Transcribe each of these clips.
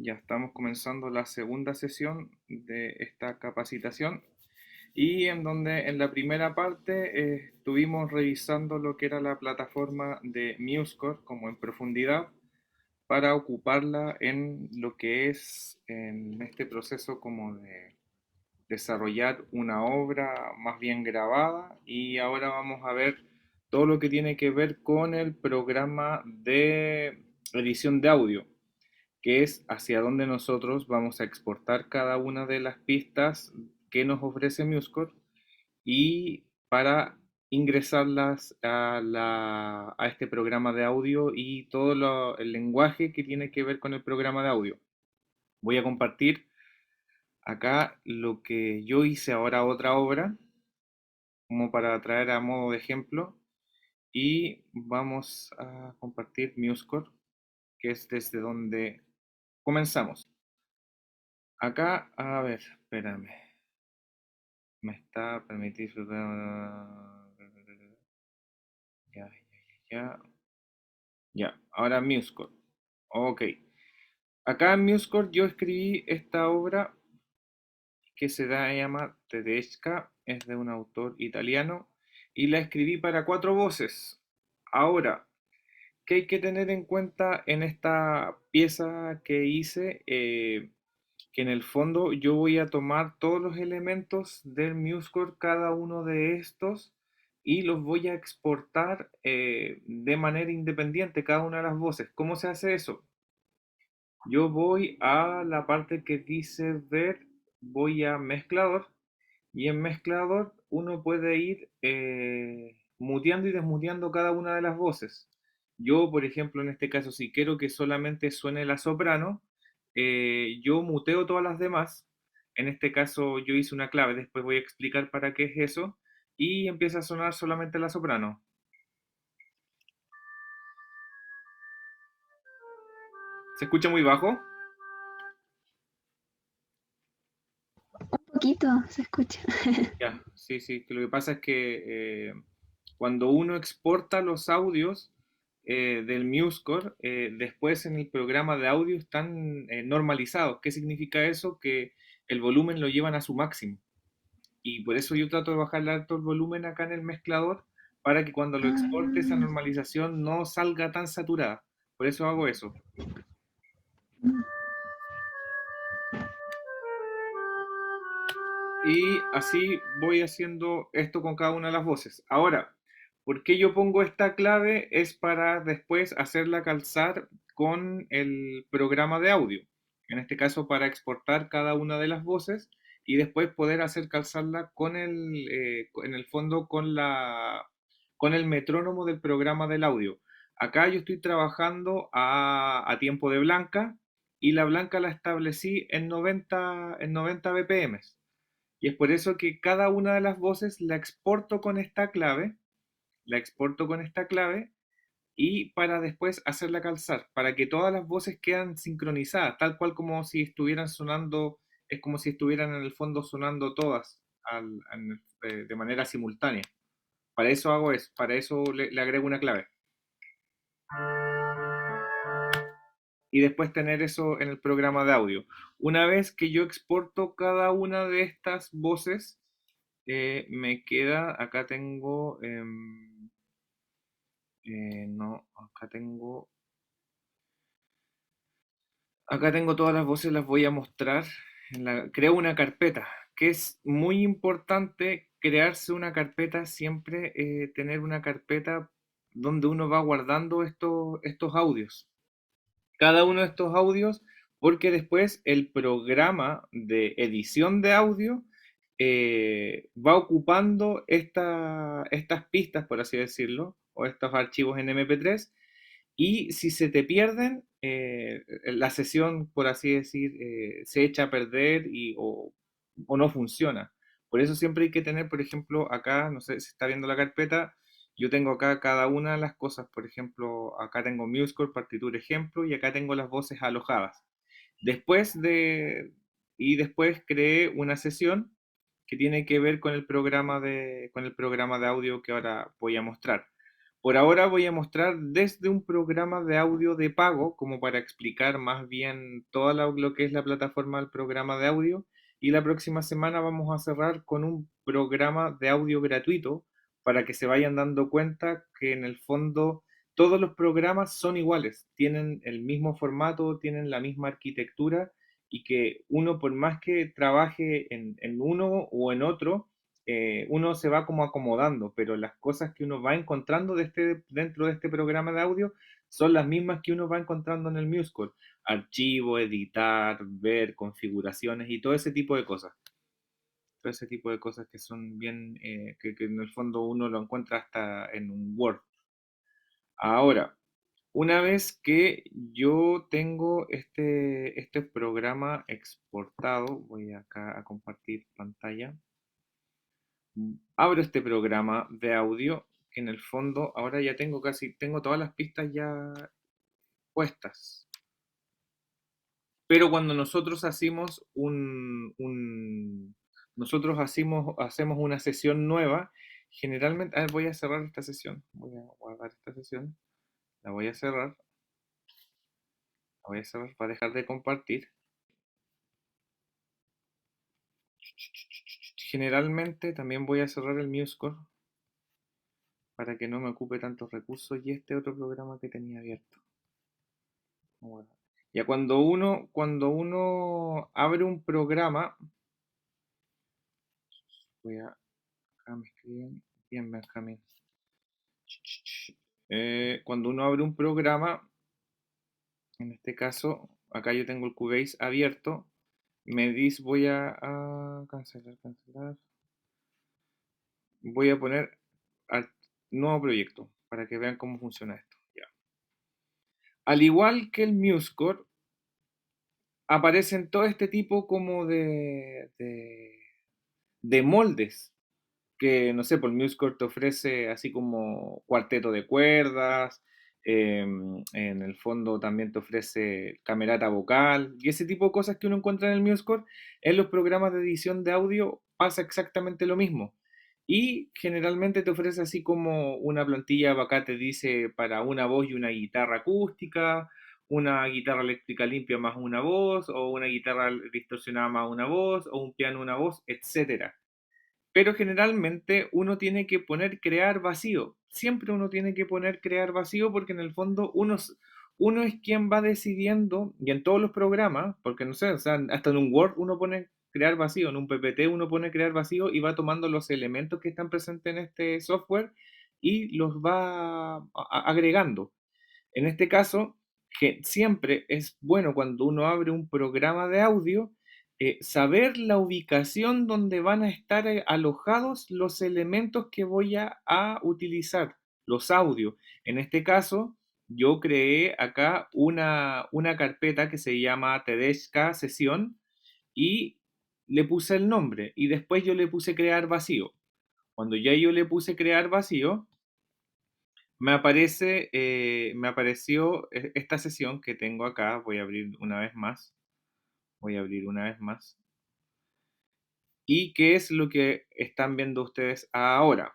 Ya estamos comenzando la segunda sesión de esta capacitación y en donde en la primera parte estuvimos revisando lo que era la plataforma de MuseScore como en profundidad para ocuparla en lo que es en este proceso como de desarrollar una obra más bien grabada, y ahora vamos a ver todo lo que tiene que ver con el programa de edición de audio, que es hacia dónde nosotros vamos a exportar cada una de las pistas que nos ofrece MuseScore y para ingresarlas a este programa de audio y todo el lenguaje que tiene que ver con el programa de audio. Voy a compartir acá lo que yo hice ahora, otra obra, como para traer a modo de ejemplo, y vamos a compartir MuseScore, que es desde donde comenzamos. Acá, a ver, espérame. Me está permitiendo. Ya, ya, ya. Ahora MuseScore. Ok. Acá en MuseScore yo escribí esta obra que llama Tedesca, es de un autor italiano, y la escribí para cuatro voces. Ahora, ¿qué hay que tener en cuenta en esta pieza que hice? Que en el fondo yo voy a tomar todos los elementos del MuseScore, cada uno de estos, y los voy a exportar de manera independiente, cada una de las voces. ¿Cómo se hace eso? Yo voy a la parte que dice ver, voy a mezclador, y en mezclador uno puede ir muteando y desmuteando cada una de las voces. Yo, por ejemplo, en este caso, si quiero que solamente suene la soprano, yo muteo todas las demás. En este caso yo hice una clave, después voy a explicar para qué es eso, y empieza a sonar solamente la soprano. ¿Se escucha muy bajo? Poquito se escucha. Ya, sí, sí, que lo que pasa es que cuando uno exporta los audios del MuseScore, después en el programa de audio están normalizados. ¿Qué significa eso? Que el volumen lo llevan a su máximo. Y por eso yo trato de bajarle alto el volumen acá en el mezclador para que cuando lo exporte esa Ah, normalización no salga tan saturada. Por eso hago eso. Y así voy haciendo esto con cada una de las voces. Ahora, ¿por qué yo pongo esta clave? Es para después hacerla calzar con el programa de audio. En este caso, para exportar cada una de las voces y después poder hacer calzarla con en el fondo con el metrónomo del programa del audio. Acá yo estoy trabajando a tiempo de blanca, y la blanca la establecí en 90 BPM. Y es por eso que cada una de las voces la exporto con esta clave, la exporto con esta clave, y para después hacerla calzar, para que todas las voces quedan sincronizadas, tal cual como si estuvieran sonando, es como si estuvieran en el fondo sonando todas de manera simultánea. Para eso hago eso, para eso le agrego una clave. Y después tener eso en el programa de audio. Una vez que yo exporto cada una de estas voces, me queda, acá tengo, no, acá tengo todas las voces, las voy a mostrar. Creo una carpeta, que es muy importante crearse una carpeta, siempre tener una carpeta donde uno va guardando estos audios. Cada uno de estos audios, porque después el programa de edición de audio va ocupando estas pistas, por así decirlo, o estos archivos en MP3, y si se te pierden, la sesión, por así decir, se echa a perder o no funciona. Por eso siempre hay que tener, por ejemplo, acá, no sé si está viendo la carpeta, yo tengo acá cada una de las cosas. Por ejemplo, acá tengo MuseScore, partitura ejemplo, y acá tengo las voces alojadas. Después y después creé una sesión que tiene que ver con el programa con el programa de audio que ahora voy a mostrar. Por ahora voy a mostrar desde un programa de audio de pago, como para explicar más bien todo lo que es la plataforma del programa de audio. Y la próxima semana vamos a cerrar con un programa de audio gratuito para que se vayan dando cuenta que en el fondo todos los programas son iguales, tienen el mismo formato, tienen la misma arquitectura y que uno por más que trabaje en uno o en otro, uno se va como acomodando, pero las cosas que uno va encontrando dentro de este programa de audio son las mismas que uno va encontrando en el MuseCore. Archivo, editar, ver, configuraciones y todo ese tipo de cosas. Todo ese tipo de cosas que son bien, que en el fondo uno lo encuentra hasta en un Word. Ahora, una vez que yo tengo este programa exportado, voy acá a compartir pantalla. Abro este programa de audio, que en el fondo ahora ya tengo todas las pistas ya puestas. Pero cuando nosotros hacemos nosotros hacemos una sesión nueva, generalmente, a ver, voy a cerrar esta sesión, voy a guardar esta sesión, la voy a cerrar, para dejar de compartir. Generalmente también voy a cerrar el MuseScore para que no me ocupe tantos recursos y este otro programa que tenía abierto. Bueno, ya cuando uno abre un programa, acá me escriben, bien Benjamín. Cuando uno abre un programa, en este caso, acá yo tengo el Cubase abierto, me dice, voy a cancelar, voy a poner al nuevo proyecto para que vean cómo funciona esto. Ya. Al igual que el MuseScore, aparecen todo este tipo como de moldes que, no sé, por MuseScore te ofrece así como cuarteto de cuerdas, en el fondo también te ofrece camerata vocal, y ese tipo de cosas que uno encuentra en el MuseScore, en los programas de edición de audio pasa exactamente lo mismo. Y generalmente te ofrece así como una plantilla, acá te dice para una voz y una guitarra acústica, una guitarra eléctrica limpia más una voz, o una guitarra distorsionada más una voz, o un piano una voz, etcétera. Pero generalmente uno tiene que poner crear vacío. Siempre uno tiene que poner crear vacío porque en el fondo uno es quien va decidiendo, y en todos los programas, porque no sé, o sea, hasta en un Word uno pone crear vacío, en un PPT uno pone crear vacío y va tomando los elementos que están presentes en este software y los va agregando. En este caso, que siempre es bueno cuando uno abre un programa de audio, saber la ubicación donde van a estar alojados los elementos que voy a utilizar, los audios. En este caso, yo creé acá una carpeta que se llama Tedesca Sesión y le puse el nombre y después yo le puse crear vacío. Cuando ya yo le puse crear vacío, me apareció esta sesión que tengo acá. Voy a abrir una vez más. Voy a abrir una vez más. ¿Y qué es lo que están viendo ustedes ahora?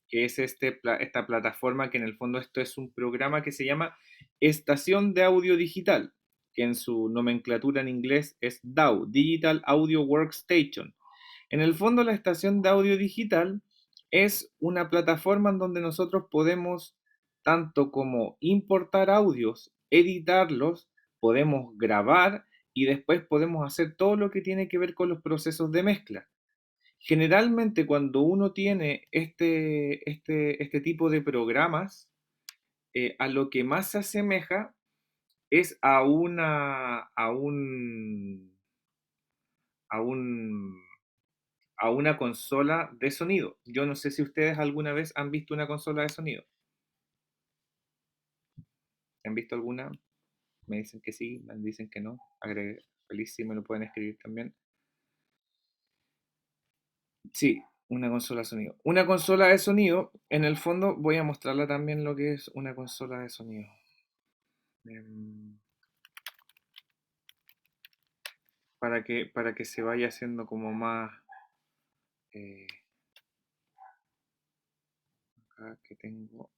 Que es esta plataforma que en el fondo esto es un programa que se llama Estación de Audio Digital, que en su nomenclatura en inglés es DAW, Digital Audio Workstation. En el fondo, la estación de audio digital es una plataforma en donde nosotros podemos tanto como importar audios, editarlos, podemos grabar y después podemos hacer todo lo que tiene que ver con los procesos de mezcla. Generalmente cuando uno tiene este tipo de programas, a lo que más se asemeja es a un a una consola de sonido. Yo no sé si ustedes alguna vez han visto una consola de sonido. ¿Han visto alguna? Me dicen que sí, me dicen que no. Feliz si me lo pueden escribir también. Sí, una consola de sonido. Una consola de sonido, en el fondo voy a mostrarla también lo que es una consola de sonido. Em, para que se vaya haciendo como más... eh, acá que tengo...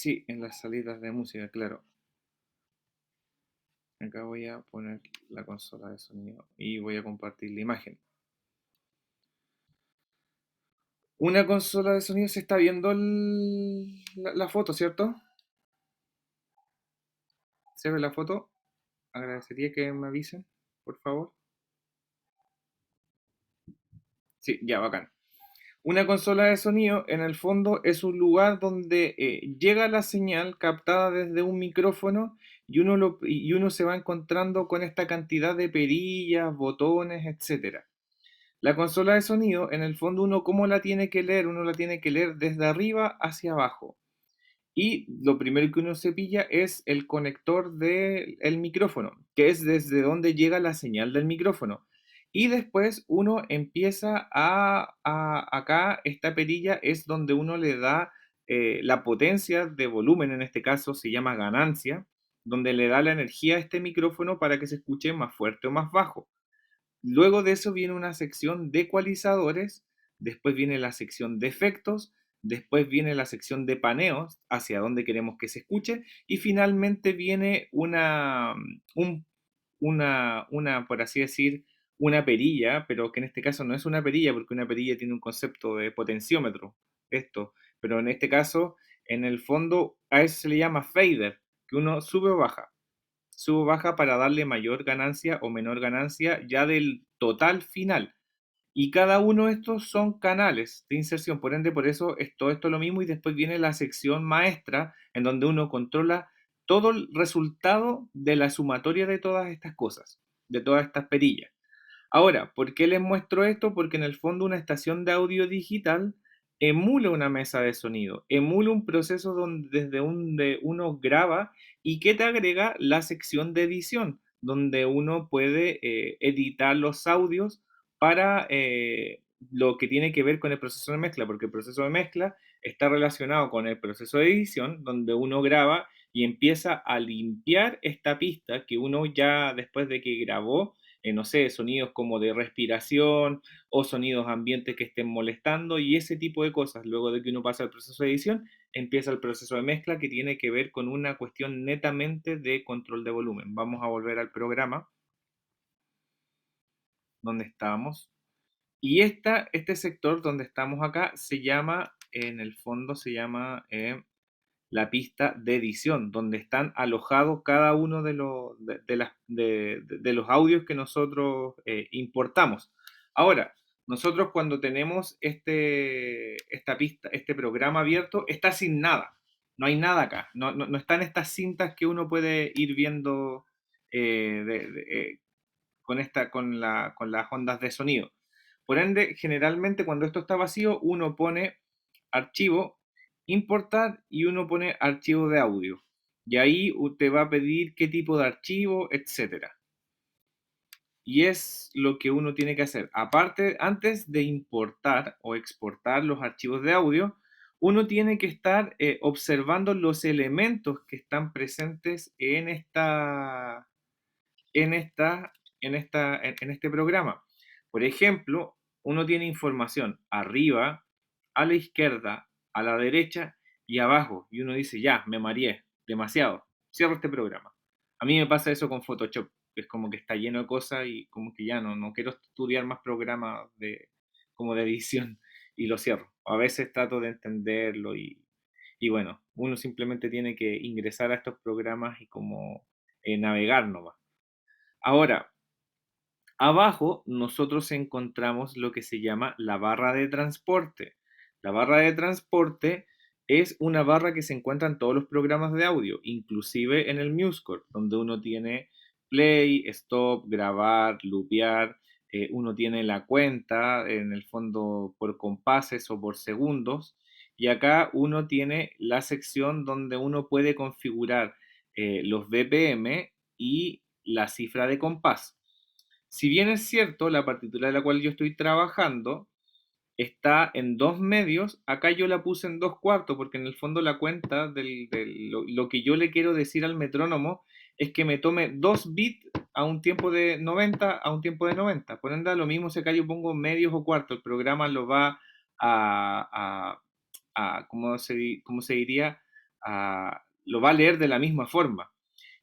Sí, en las salidas de música, claro. Acá voy a poner la consola de sonido y voy a compartir la imagen. Una consola de sonido se está viendo la foto, ¿cierto? ¿Se ve la foto? Agradecería que me avisen, por favor. Sí, ya, bacán. Una consola de sonido, en el fondo, es un lugar donde llega la señal captada desde un micrófono y uno se va encontrando con esta cantidad de perillas, botones, etcétera. La consola de sonido, en el fondo, uno cómo la tiene que leer, uno la tiene que leer desde arriba hacia abajo. Y lo primero que uno se pilla es el conector del micrófono, que es desde donde llega la señal del micrófono. Y después uno empieza acá, esta perilla es donde uno le da la potencia de volumen, en este caso se llama ganancia, donde le da la energía a este micrófono para que se escuche más fuerte o más bajo. Luego de eso viene una sección de ecualizadores, después viene la sección de efectos, después viene la sección de paneos, hacia dónde queremos que se escuche, y finalmente viene por así decir, una perilla, pero que en este caso no es una perilla, porque una perilla tiene un concepto de potenciómetro, esto, pero en este caso, en el fondo, a eso se le llama fader, que uno sube o baja sube o baja para darle mayor ganancia o menor ganancia ya del total final. Y cada uno de estos son canales de inserción, por ende, por eso es todo esto lo mismo y después viene la sección maestra en donde uno controla todo el resultado de la sumatoria de todas estas cosas, de todas estas perillas. Ahora, ¿por qué les muestro esto? Porque en el fondo una estación de audio digital emula una mesa de sonido, emula un proceso desde donde uno graba y que te agrega la sección de edición, donde uno puede editar los audios para lo que tiene que ver con el proceso de mezcla, porque el proceso de mezcla está relacionado con el proceso de edición, donde uno graba y empieza a limpiar esta pista que uno ya después de que grabó no sé, sonidos como de respiración o sonidos ambientes que estén molestando y ese tipo de cosas. Luego de que uno pasa el proceso de edición, empieza el proceso de mezcla que tiene que ver con una cuestión netamente de control de volumen. Vamos a volver al programa donde estábamos. Y este sector donde estamos acá se llama, en el fondo se llama la pista de edición, donde están alojados cada uno de los audios que nosotros importamos. Ahora, nosotros cuando tenemos esta pista, este programa abierto, está sin nada. No hay nada acá. No están estas cintas que uno puede ir viendo eh, de- de- eh, con las ondas de sonido. Por ende, generalmente cuando esto está vacío, uno pone archivo, importar y uno pone archivo de audio. Y ahí te va a pedir qué tipo de archivo, etcétera. Y es lo que uno tiene que hacer. Aparte, antes de importar o exportar los archivos de audio, uno tiene que estar observando los elementos que están presentes en, esta, en este programa. Por ejemplo, uno tiene información arriba, a la izquierda, a la derecha y abajo. Y uno dice, ya, me mareé, demasiado, cierro este programa. A mí me pasa eso con Photoshop, que es como que está lleno de cosas y como que ya no quiero estudiar más programas como de edición y lo cierro. A veces trato de entenderlo y bueno, uno simplemente tiene que ingresar a estos programas y como navegar nomás. Ahora, abajo nosotros encontramos lo que se llama la barra de transporte. La barra de transporte es una barra que se encuentra en todos los programas de audio, inclusive en el MuseScore, donde uno tiene play, stop, grabar, loopear, uno tiene la cuenta, en el fondo por compases o por segundos, y acá uno tiene la sección donde uno puede configurar los BPM y la cifra de compás. Si bien es cierto, la partitura de la cual yo estoy trabajando está en dos medios, acá yo la puse en dos cuartos, porque en el fondo la cuenta lo que yo le quiero decir al metrónomo es que me tome 2 bits a un tiempo de 90 a un tiempo de 90. Por ende, lo mismo si acá yo pongo medios o cuartos, el programa lo va a, ¿cómo se diría? lo va a leer de la misma forma.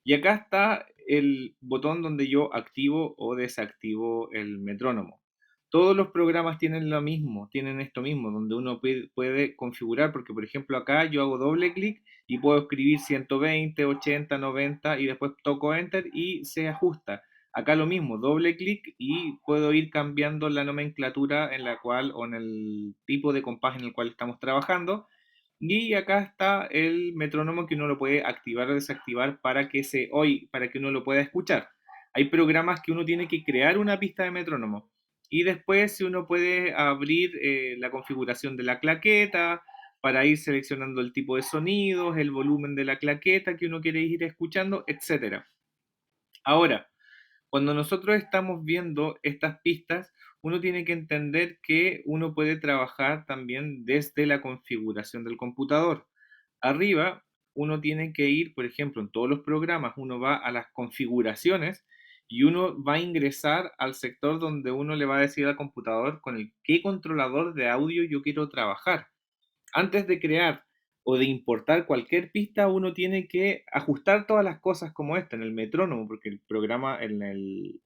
Y acá está el botón donde yo activo o desactivo el metrónomo. Todos los programas tienen lo mismo, tienen esto mismo, donde uno puede configurar, porque por ejemplo acá yo hago doble clic y puedo escribir 120, 80, 90 y después toco Enter y se ajusta. Acá lo mismo, doble clic y puedo ir cambiando la nomenclatura en la cual o en el tipo de compás en el cual estamos trabajando. Y acá está el metrónomo que uno lo puede activar o desactivar para que uno lo pueda escuchar. Hay programas que uno tiene que crear una pista de metrónomo y después si uno puede abrir la configuración de la claqueta para ir seleccionando el tipo de sonidos, el volumen de la claqueta que uno quiere ir escuchando, etcétera. Ahora, cuando nosotros estamos viendo estas pistas, uno tiene que entender que uno puede trabajar también desde la configuración del computador. Arriba, uno tiene que ir, por ejemplo, en todos los programas, uno va a las configuraciones y uno va a ingresar al sector donde uno le va a decir al computador con el qué controlador de audio yo quiero trabajar. Antes de crear o de importar cualquier pista, uno tiene que ajustar todas las cosas como esta en el metrónomo, porque el programa, el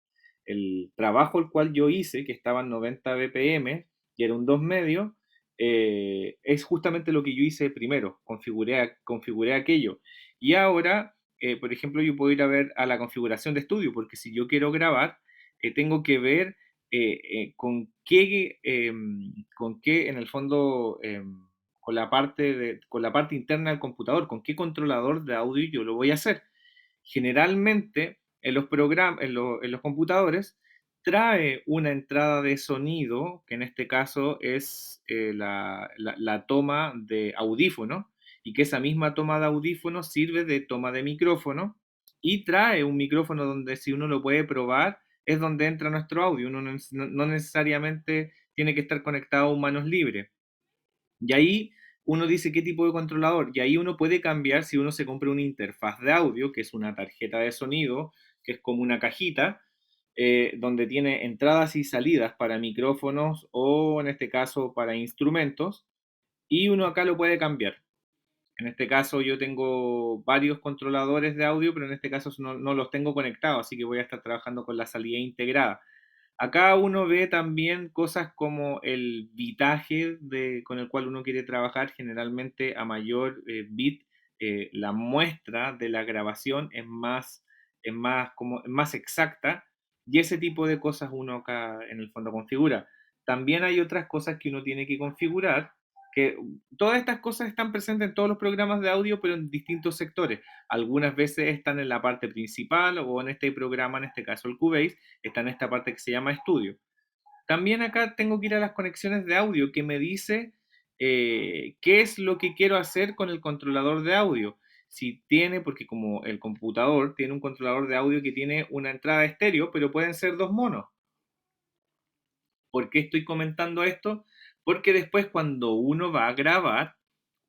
trabajo el cual yo hice, que estaba en 90 BPM y era un 2 medio, es justamente lo que yo hice primero, configuré aquello. Y ahora, por ejemplo, yo puedo ir a ver a la configuración de estudio, porque si yo quiero grabar, tengo que ver con qué en el fondo con la parte interna del computador, con qué controlador de audio yo lo voy a hacer. Generalmente en los programas, en los computadores, trae una entrada de sonido, que en este caso es la toma de audífono, y que esa misma toma de audífono sirve de toma de micrófono, y trae un micrófono donde si uno lo puede probar, es donde entra nuestro audio. Uno no necesariamente tiene que estar conectado a manos libres. Y ahí uno dice qué tipo de controlador. Y ahí uno puede cambiar si uno se compra una interfaz de audio, que es una tarjeta de sonido, que es como una cajita, donde tiene entradas y salidas para micrófonos o en este caso para instrumentos. Y uno acá lo puede cambiar. En este caso yo tengo varios controladores de audio, pero en este caso no los tengo conectados, así que voy a estar trabajando con la salida integrada. Acá uno ve también cosas como el bitaje con el cual uno quiere trabajar. Generalmente a mayor bit, la muestra de la grabación es más exacta y ese tipo de cosas uno acá en el fondo configura. También hay otras cosas que uno tiene que configurar, que todas estas cosas están presentes en todos los programas de audio, pero en distintos sectores. Algunas veces están en la parte principal o en este programa, en este caso el Cubase, está en esta parte que se llama estudio. También acá tengo que ir a las conexiones de audio que me dice qué es lo que quiero hacer con el controlador de audio. Si tiene, porque como el computador tiene un controlador de audio que tiene una entrada estéreo, pero pueden ser dos monos. ¿Por qué estoy comentando esto? Porque después cuando uno va a grabar,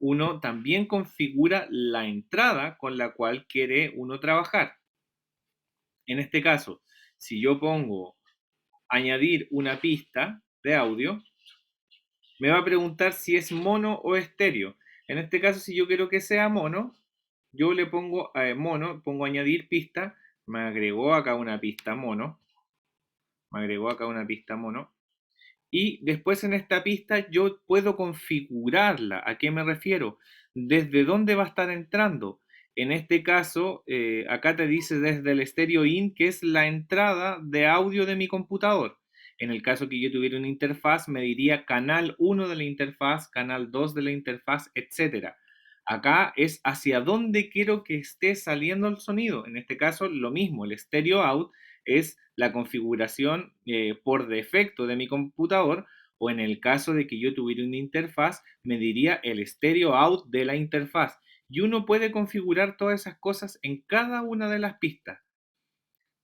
uno también configura la entrada con la cual quiere uno trabajar. En este caso, si yo pongo añadir una pista de audio, me va a preguntar si es mono o estéreo. En este caso, si yo quiero que sea mono, yo le pongo mono, pongo añadir pista, me agregó acá una pista mono, me agregó acá una pista mono, y después en esta pista yo puedo configurarla. ¿A qué me refiero? ¿Desde dónde va a estar entrando? En este caso, acá te dice desde el stereo in, que es la entrada de audio de mi computador. En el caso que yo tuviera una interfaz, me diría canal 1 de la interfaz, canal 2 de la interfaz, etcétera. Acá es hacia dónde quiero que esté saliendo el sonido. En este caso, lo mismo, el stereo out es la configuración por defecto de mi computador, o en el caso de que yo tuviera una interfaz, me diría el stereo out de la interfaz. Y uno puede configurar todas esas cosas en cada una de las pistas.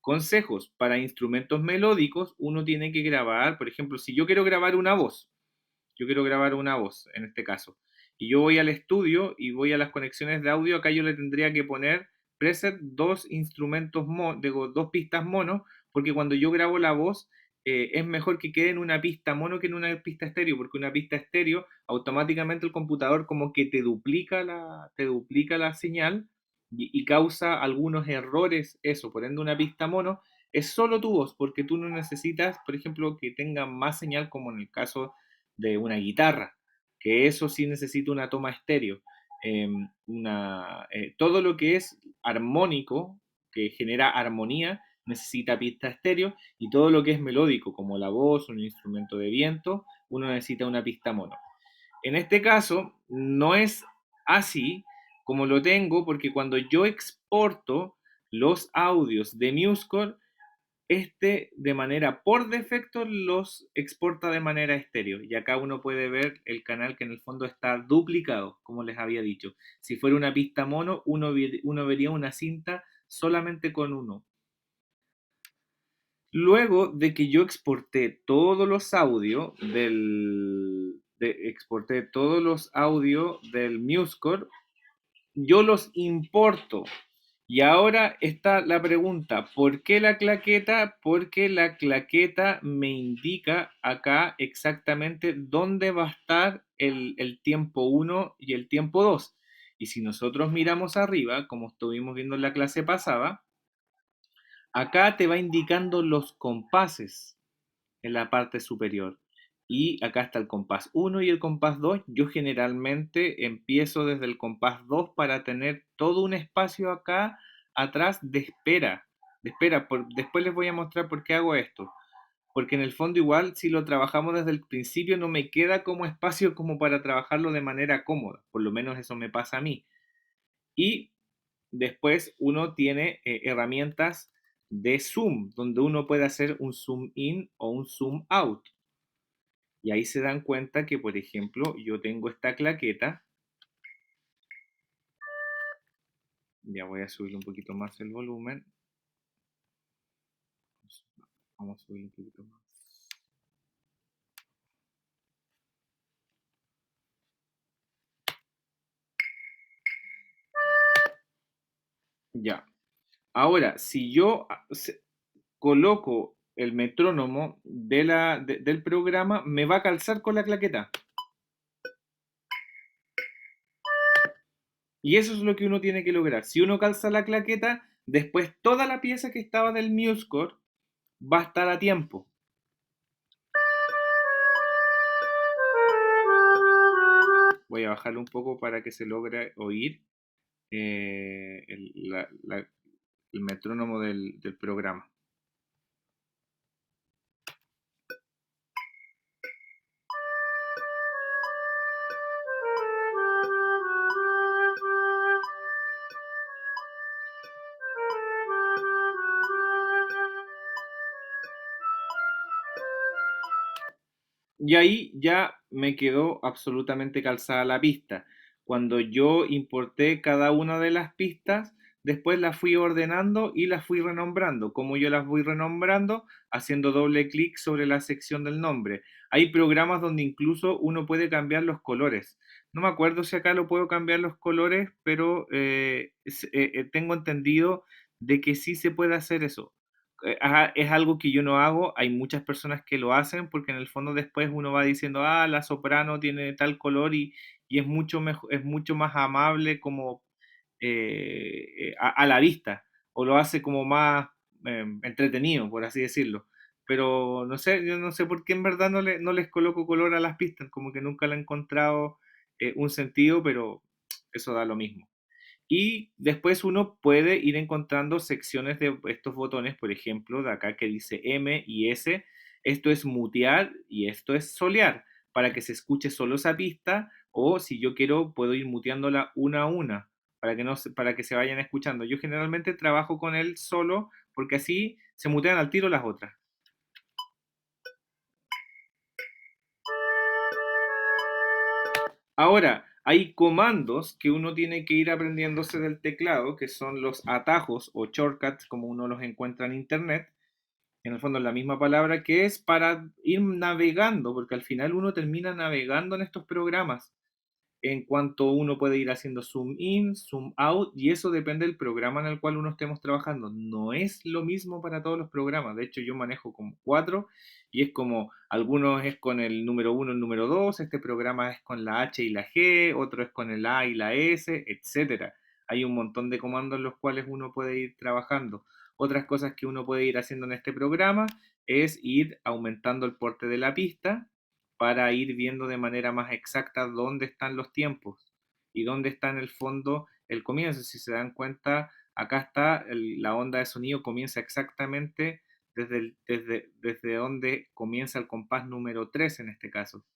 Consejos para instrumentos melódicos, uno tiene que grabar, por ejemplo, si yo quiero grabar una voz, yo quiero grabar una voz en este caso, y yo voy al estudio y voy a las conexiones de audio, acá yo le tendría que poner preset dos instrumentos, digo, dos pistas mono, porque cuando yo grabo la voz, es mejor que quede en una pista mono que en una pista estéreo, porque una pista estéreo, automáticamente el computador como que te duplica la señal y causa algunos errores eso. Por ende, una pista mono es solo tu voz, porque tú no necesitas, por ejemplo, que tenga más señal como en el caso de una guitarra, que eso sí necesita una toma estéreo. Todo lo que es armónico, que genera armonía, necesita pista estéreo, y todo lo que es melódico, como la voz, un instrumento de viento, uno necesita una pista mono. En este caso, no es así como lo tengo, porque cuando yo exporto los audios de MuseScore, de manera por defecto los exporta de manera estéreo. Y acá uno puede ver el canal que en el fondo está duplicado, como les había dicho. Si fuera una pista mono, uno vería una cinta solamente con uno. Luego de que yo exporté todos los audios exporté todos los audios del MuseScore, yo los importo. Y ahora está la pregunta, ¿por qué la claqueta? Porque la claqueta me indica acá exactamente dónde va a estar el tiempo uno y el tiempo 2. Y si nosotros miramos arriba, como estuvimos viendo en la clase pasada, acá te va indicando los compases en la parte superior. Y acá está el compás uno y el compás 2. Yo generalmente empiezo desde el compás 2 para tener todo un espacio acá atrás de espera. Después les voy a mostrar por qué hago esto. Porque en el fondo igual si lo trabajamos desde el principio no me queda como espacio como para trabajarlo de manera cómoda. Por lo menos eso me pasa a mí. Y después uno tiene herramientas de zoom, donde uno puede hacer un zoom in o un zoom out. Y ahí se dan cuenta que, por ejemplo, yo tengo esta claqueta. Ya voy a subir un poquito más el volumen. Vamos a subir un poquito más. Ya. Ahora, si yo coloco el metrónomo del programa, me va a calzar con la claqueta. Y eso es lo que uno tiene que lograr. Si uno calza la claqueta, después toda la pieza que estaba del MuseScore va a estar a tiempo. Voy a bajarlo un poco para que se logre oír el metrónomo del programa. Y ahí ya me quedó absolutamente calzada la pista. Cuando yo importé cada una de las pistas, después las fui ordenando y las fui renombrando. Como yo las voy renombrando, haciendo doble clic sobre la sección del nombre. Hay programas donde incluso uno puede cambiar los colores. No me acuerdo si acá lo puedo cambiar los colores, pero tengo entendido de que sí se puede hacer eso. Es algo que yo no hago, hay muchas personas que lo hacen porque en el fondo después uno va diciendo, ah, la soprano tiene tal color y es mucho mejor, es mucho más amable como a la vista, o lo hace como más entretenido, por así decirlo. Pero no sé, yo no sé por qué en verdad no les coloco color a las pistas, como que nunca le he encontrado un sentido, pero eso da lo mismo. Y después uno puede ir encontrando secciones de estos botones, por ejemplo, de acá que dice M y S. Esto es mutear y esto es solear, para que se escuche solo esa pista, o si yo quiero puedo ir muteándola una a una, para que, no, para que se vayan escuchando. Yo generalmente trabajo con él solo, porque así se mutean al tiro las otras. Ahora, hay comandos que uno tiene que ir aprendiéndose del teclado, que son los atajos o shortcuts, como uno los encuentra en internet. En el fondo es la misma palabra, que es para ir navegando, porque al final uno termina navegando en estos programas. en cuanto uno puede ir haciendo zoom in, zoom out, y eso depende del programa en el cual uno estemos trabajando. No es lo mismo para todos los programas. De hecho, yo manejo como cuatro, y es como, algunos es con el número uno, el número dos, este programa es con la H y la G, otro es con el A y la S, etcétera. Hay un montón de comandos en los cuales uno puede ir trabajando. Otras cosas que uno puede ir haciendo en este programa es ir aumentando el porte de la pista para ir viendo de manera más exacta dónde están los tiempos y dónde está en el fondo el comienzo. Si se dan cuenta, acá está la onda de sonido, comienza exactamente desde donde comienza el compás número 3 en este caso.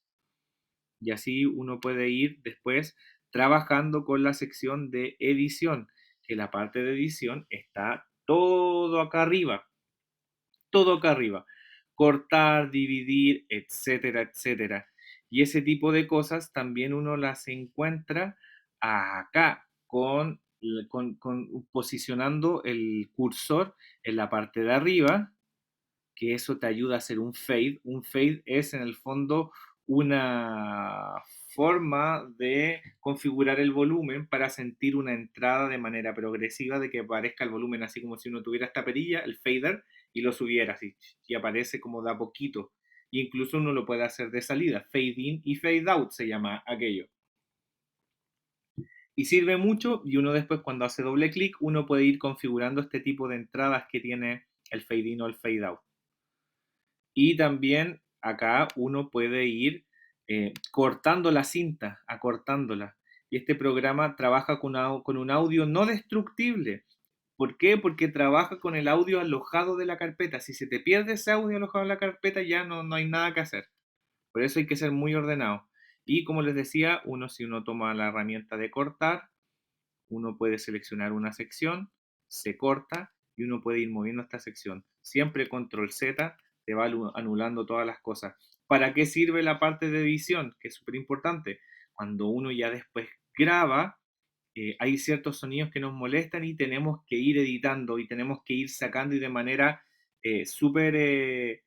Y así uno puede ir después trabajando con la sección de edición, que la parte de edición está todo acá arriba. Cortar, dividir, etcétera, etcétera. Y ese tipo de cosas también uno las encuentra acá con posicionando el cursor en la parte de arriba, que eso te ayuda a hacer un fade. Un fade es en el fondo una forma de configurar el volumen para sentir una entrada de manera progresiva, de que aparezca el volumen así como si uno tuviera esta perilla, el fader, y lo subiera así, y aparece como de a poquito. E incluso uno lo puede hacer de salida, fade in y fade out se llama aquello. Y sirve mucho, y uno después cuando hace doble clic, uno puede ir configurando este tipo de entradas que tiene el fade in o el fade out. Y también acá uno puede ir cortando la cinta, acortándola. Y este programa trabaja con un audio no destructible. ¿Por qué? Porque trabaja con el audio alojado de la carpeta. Si se te pierde ese audio alojado en la carpeta, ya no hay nada que hacer. Por eso hay que ser muy ordenado. Y como les decía, si uno toma la herramienta de cortar, uno puede seleccionar una sección, se corta y uno puede ir moviendo esta sección. Siempre control Z te va anulando todas las cosas. ¿Para qué sirve la parte de edición? Que es súper importante. Cuando uno ya después graba, hay ciertos sonidos que nos molestan y tenemos que ir editando y tenemos que ir sacando y de manera súper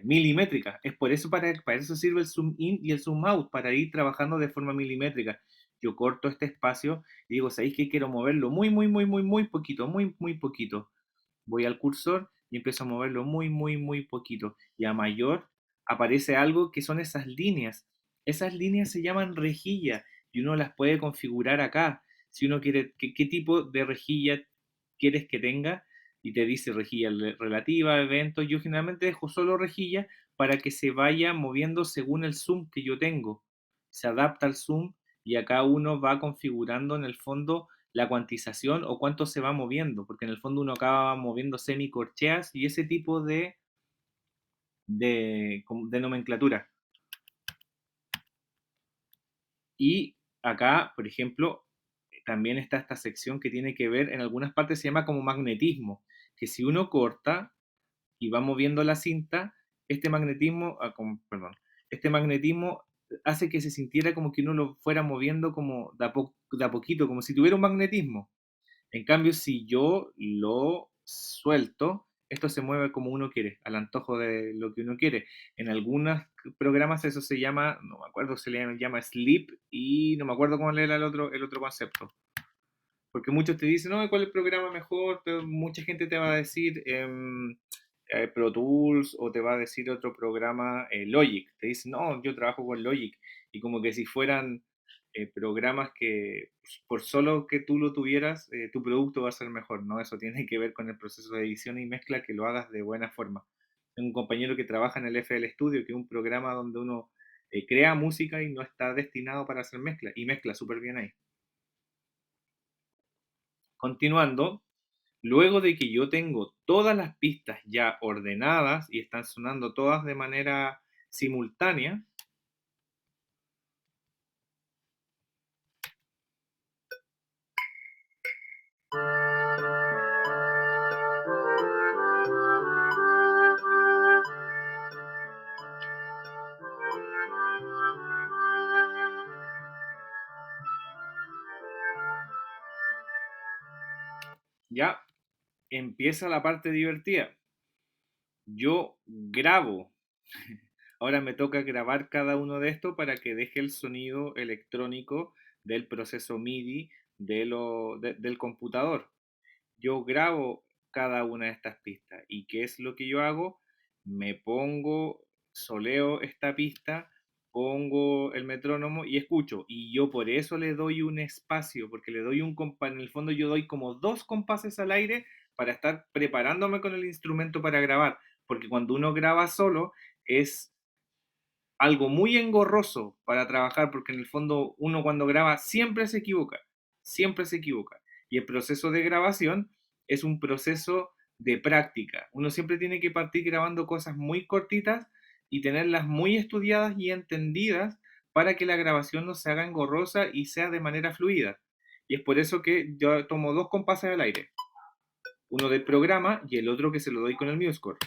milimétrica. Es por eso, para eso sirve el zoom in y el zoom out, para ir trabajando de forma milimétrica. Yo corto este espacio y digo, ¿sabéis que quiero moverlo muy poquito, muy poquito? Voy al cursor y empiezo a moverlo muy poquito. Y a mayor aparece algo que son esas líneas. Esas líneas se llaman rejilla y uno las puede configurar acá. Si uno quiere, qué tipo de rejilla quieres que tenga, y te dice rejilla relativa, eventos. Yo generalmente dejo solo rejilla para que se vaya moviendo según el zoom que yo tengo. Se adapta al zoom y acá uno va configurando en el fondo la cuantización o cuánto se va moviendo, porque en el fondo uno acaba moviendo semicorcheas y ese tipo de nomenclatura. Y acá, por ejemplo, también está esta sección que tiene que ver, en algunas partes se llama como magnetismo, que si uno corta y va moviendo la cinta, este magnetismo, perdón, este magnetismo hace que se sintiera como que uno lo fuera moviendo como de a poquito, como si tuviera un magnetismo. En cambio, si yo lo suelto, esto se mueve como uno quiere, al antojo de lo que uno quiere. En algunos programas eso se llama, no me acuerdo, se le llama sleep y no me acuerdo cómo era el otro concepto. Porque muchos te dicen, no, ¿cuál es el programa mejor? Pero mucha gente te va a decir Pro Tools o te va a decir otro programa, Logic. Te dicen, no, yo trabajo con Logic. Y como que si fueran programas que por solo que tú lo tuvieras, tu producto va a ser mejor, ¿no? Eso tiene que ver con el proceso de edición y mezcla, que lo hagas de buena forma. Tengo un compañero que trabaja en el FL Studio, que es un programa donde uno crea música y no está destinado para hacer mezcla, y mezcla súper bien ahí. Continuando, luego de que yo tengo todas las pistas ya ordenadas y están sonando todas de manera simultánea, ya empieza la parte divertida. Yo grabo Ahora me toca grabar cada uno de estos para que deje el sonido electrónico del proceso MIDI del computador. Yo grabo cada una de estas pistas. ¿Y qué es lo que yo hago? Me pongo, soleo esta pista, pongo el metrónomo y escucho. Y yo por eso le doy un espacio, porque le doy un compás. En el fondo yo doy como dos compases al aire para estar preparándome con el instrumento para grabar. Porque cuando uno graba solo es algo muy engorroso para trabajar, porque en el fondo uno cuando graba siempre se equivoca, siempre se equivoca. Y el proceso de grabación es un proceso de práctica. Uno siempre tiene que partir grabando cosas muy cortitas y tenerlas muy estudiadas y entendidas para que la grabación no se haga engorrosa y sea de manera fluida. Y es por eso que yo tomo dos compases al aire, uno del programa y el otro que se lo doy con el MuseScore.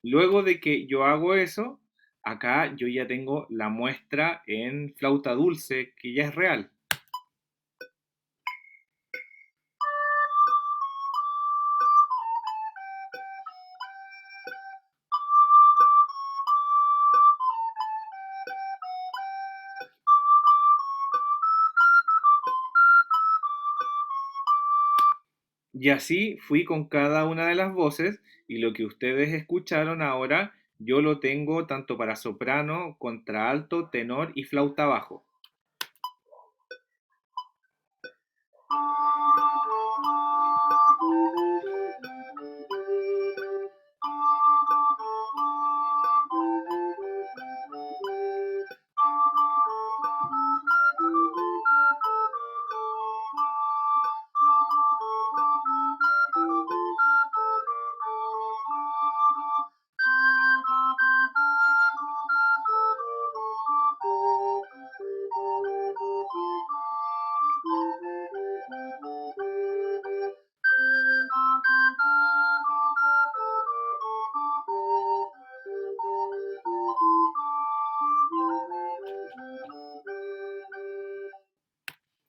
Luego de que yo hago eso, acá yo ya tengo la muestra en flauta dulce, que ya es real. Y así fui con cada una de las voces y lo que ustedes escucharon ahora, yo lo tengo tanto para soprano, contralto, tenor y flauta bajo.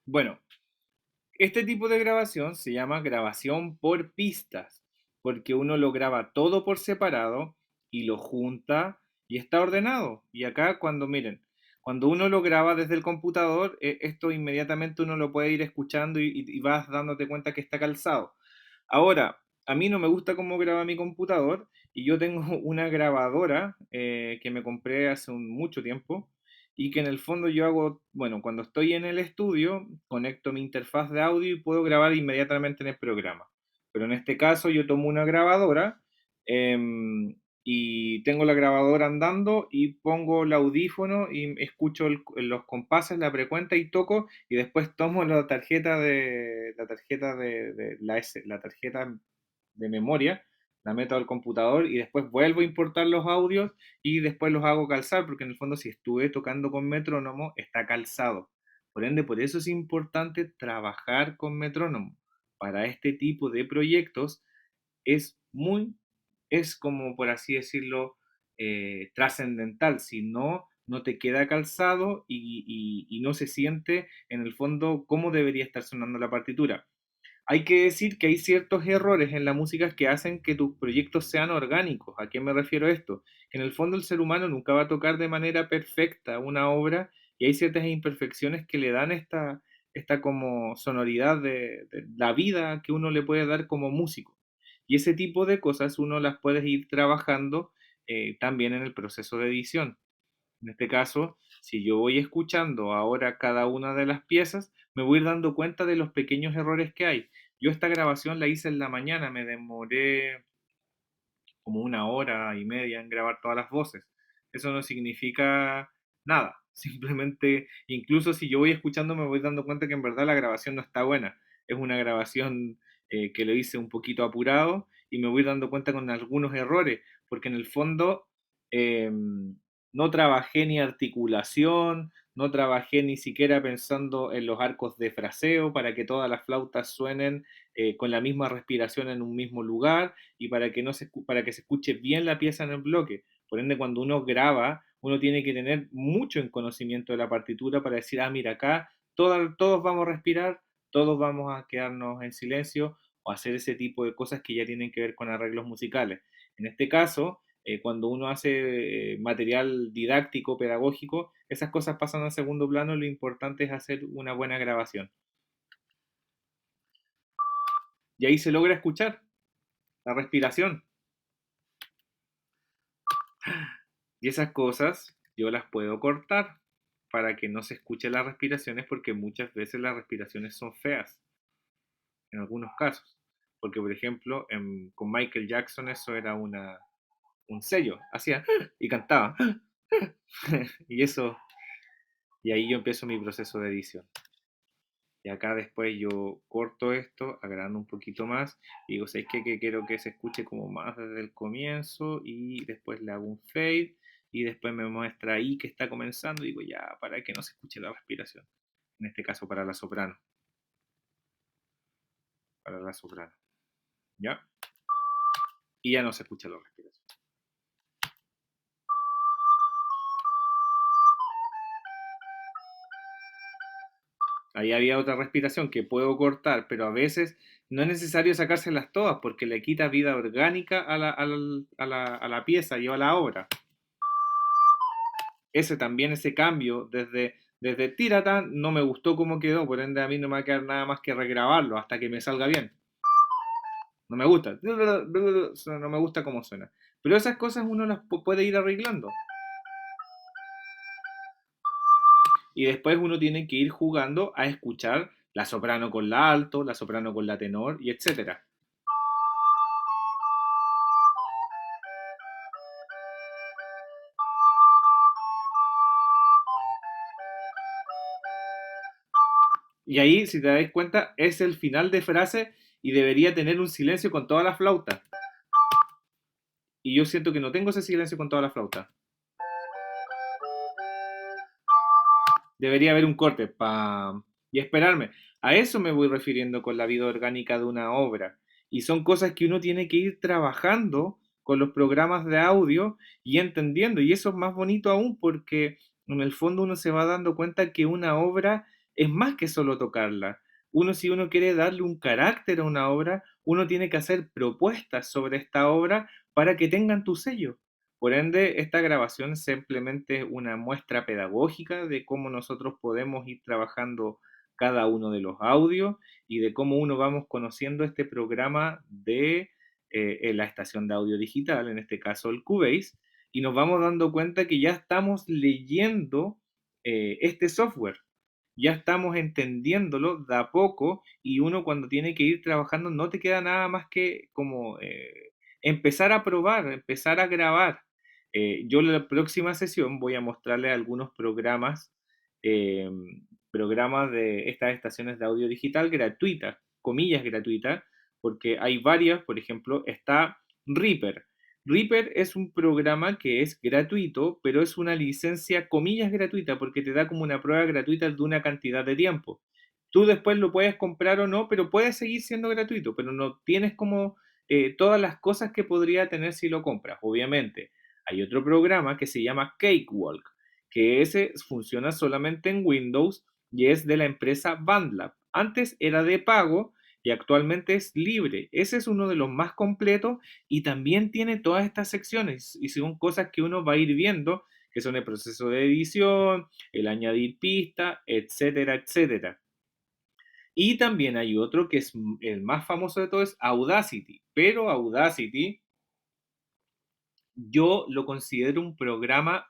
Bueno, este tipo de grabación se llama grabación por pistas, porque uno lo graba todo por separado y lo junta y está ordenado. Y acá cuando miren, cuando uno lo graba desde el computador, esto inmediatamente uno lo puede ir escuchando y vas dándote cuenta que está calzado. Ahora, a mí no me gusta cómo graba mi computador y yo tengo una grabadora que me compré hace mucho tiempo y que en el fondo yo hago, bueno, cuando estoy en el estudio, conecto mi interfaz de audio y puedo grabar inmediatamente en el programa. Pero en este caso yo tomo una grabadora y tengo la grabadora andando y pongo el audífono y escucho los compases, la frecuencia y toco y después tomo la tarjeta de memoria, la meto al computador y después vuelvo a importar los audios y después los hago calzar, porque en el fondo si estuve tocando con metrónomo, está calzado. Por ende, por eso es importante trabajar con metrónomo. Para este tipo de proyectos es es como por así decirlo, trascendental. Si no, no te queda calzado y no se siente en el fondo cómo debería estar sonando la partitura. Hay que decir que hay ciertos errores en la música que hacen que tus proyectos sean orgánicos. ¿A qué me refiero a esto? Que en el fondo el ser humano nunca va a tocar de manera perfecta una obra y hay ciertas imperfecciones que le dan esta como sonoridad de la vida que uno le puede dar como músico. Y ese tipo de cosas uno las puedes ir trabajando también en el proceso de edición. En este caso, si yo voy escuchando ahora cada una de las piezas, me voy a ir dando cuenta de los pequeños errores que hay. Yo esta grabación la hice en la mañana, me demoré como una hora y media en grabar todas las voces. Eso no significa nada. Simplemente, incluso si yo voy escuchando, me voy dando cuenta que en verdad la grabación no está buena. Es una grabación que lo hice un poquito apurado y me voy dando cuenta con algunos errores, porque en el fondo no trabajé ni articulación, no trabajé ni siquiera pensando en los arcos de fraseo para que todas las flautas suenen con la misma respiración en un mismo lugar y para que, no se, para que se escuche bien la pieza en el bloque. Por ende, cuando uno graba, uno tiene que tener mucho en conocimiento de la partitura para decir, ah, mira, acá todos vamos a respirar, todos vamos a quedarnos en silencio o hacer ese tipo de cosas que ya tienen que ver con arreglos musicales. En este caso, cuando uno hace material didáctico, pedagógico, esas cosas pasan a segundo plano, lo importante es hacer una buena grabación. Y ahí se logra escuchar la respiración. Y esas cosas yo las puedo cortar para que no se escuchen las respiraciones porque muchas veces las respiraciones son feas, en algunos casos. Porque, por ejemplo, con Michael Jackson eso era un sello, hacía y cantaba. Y eso, y ahí yo empiezo mi proceso de edición. Y acá después yo corto esto, agrando un poquito más, y digo, ¿sabes qué? Que quiero que se escuche como más desde el comienzo, y después le hago un fade, y después me muestra ahí que está comenzando, y digo, ya, para que no se escuche la respiración. En este caso para la soprano. Para la soprano. ¿Ya? Y ya no se escucha la respiración. Ahí había otra respiración que puedo cortar, pero a veces no es necesario sacárselas todas porque le quita vida orgánica a la pieza y a la obra. Ese cambio desde Tirata no me gustó cómo quedó, por ende a mí no me va a quedar nada más que regrabarlo hasta que me salga bien. No me gusta, no me gusta cómo suena. Pero esas cosas uno las puede ir arreglando. Y después uno tiene que ir jugando a escuchar la soprano con la alto, la soprano con la tenor y etcétera. Y ahí, si te das cuenta, es el final de frase y debería tener un silencio con toda la flauta. Y yo siento que no tengo ese silencio con toda la flauta. Debería haber un corte y esperarme. A eso me voy refiriendo con la vida orgánica de una obra. Y son cosas que uno tiene que ir trabajando con los programas de audio y entendiendo. Y eso es más bonito aún porque en el fondo uno se va dando cuenta que una obra es más que solo tocarla. Uno, si uno quiere darle un carácter a una obra, uno tiene que hacer propuestas sobre esta obra para que tengan tu sello. Por ende, esta grabación es simplemente una muestra pedagógica de cómo nosotros podemos ir trabajando cada uno de los audios y de cómo uno vamos conociendo este programa de la estación de audio digital, en este caso el Cubase, y nos vamos dando cuenta que ya estamos leyendo este software, ya estamos entendiéndolo de a poco y uno cuando tiene que ir trabajando no te queda nada más que como empezar a probar, empezar a grabar. Yo en la próxima sesión voy a mostrarle algunos eh, programas de estas estaciones de audio digital gratuitas, comillas gratuitas, porque hay varias, por ejemplo, está Reaper. Reaper es un programa que es gratuito, pero es una licencia, comillas, gratuita, porque te da como una prueba gratuita de una cantidad de tiempo. Tú después lo puedes comprar o no, pero puede seguir siendo gratuito, pero no tienes como todas las cosas que podría tener si lo compras. Obviamente, hay otro programa que se llama Cakewalk, que ese funciona solamente en Windows y es de la empresa BandLab. Antes era de pago y actualmente es libre. Ese es uno de los más completos y también tiene todas estas secciones y son cosas que uno va a ir viendo, que son el proceso de edición, el añadir pistas, etcétera, etcétera. Y también hay otro que es el más famoso de todos, es Audacity. Pero Audacity yo lo considero un programa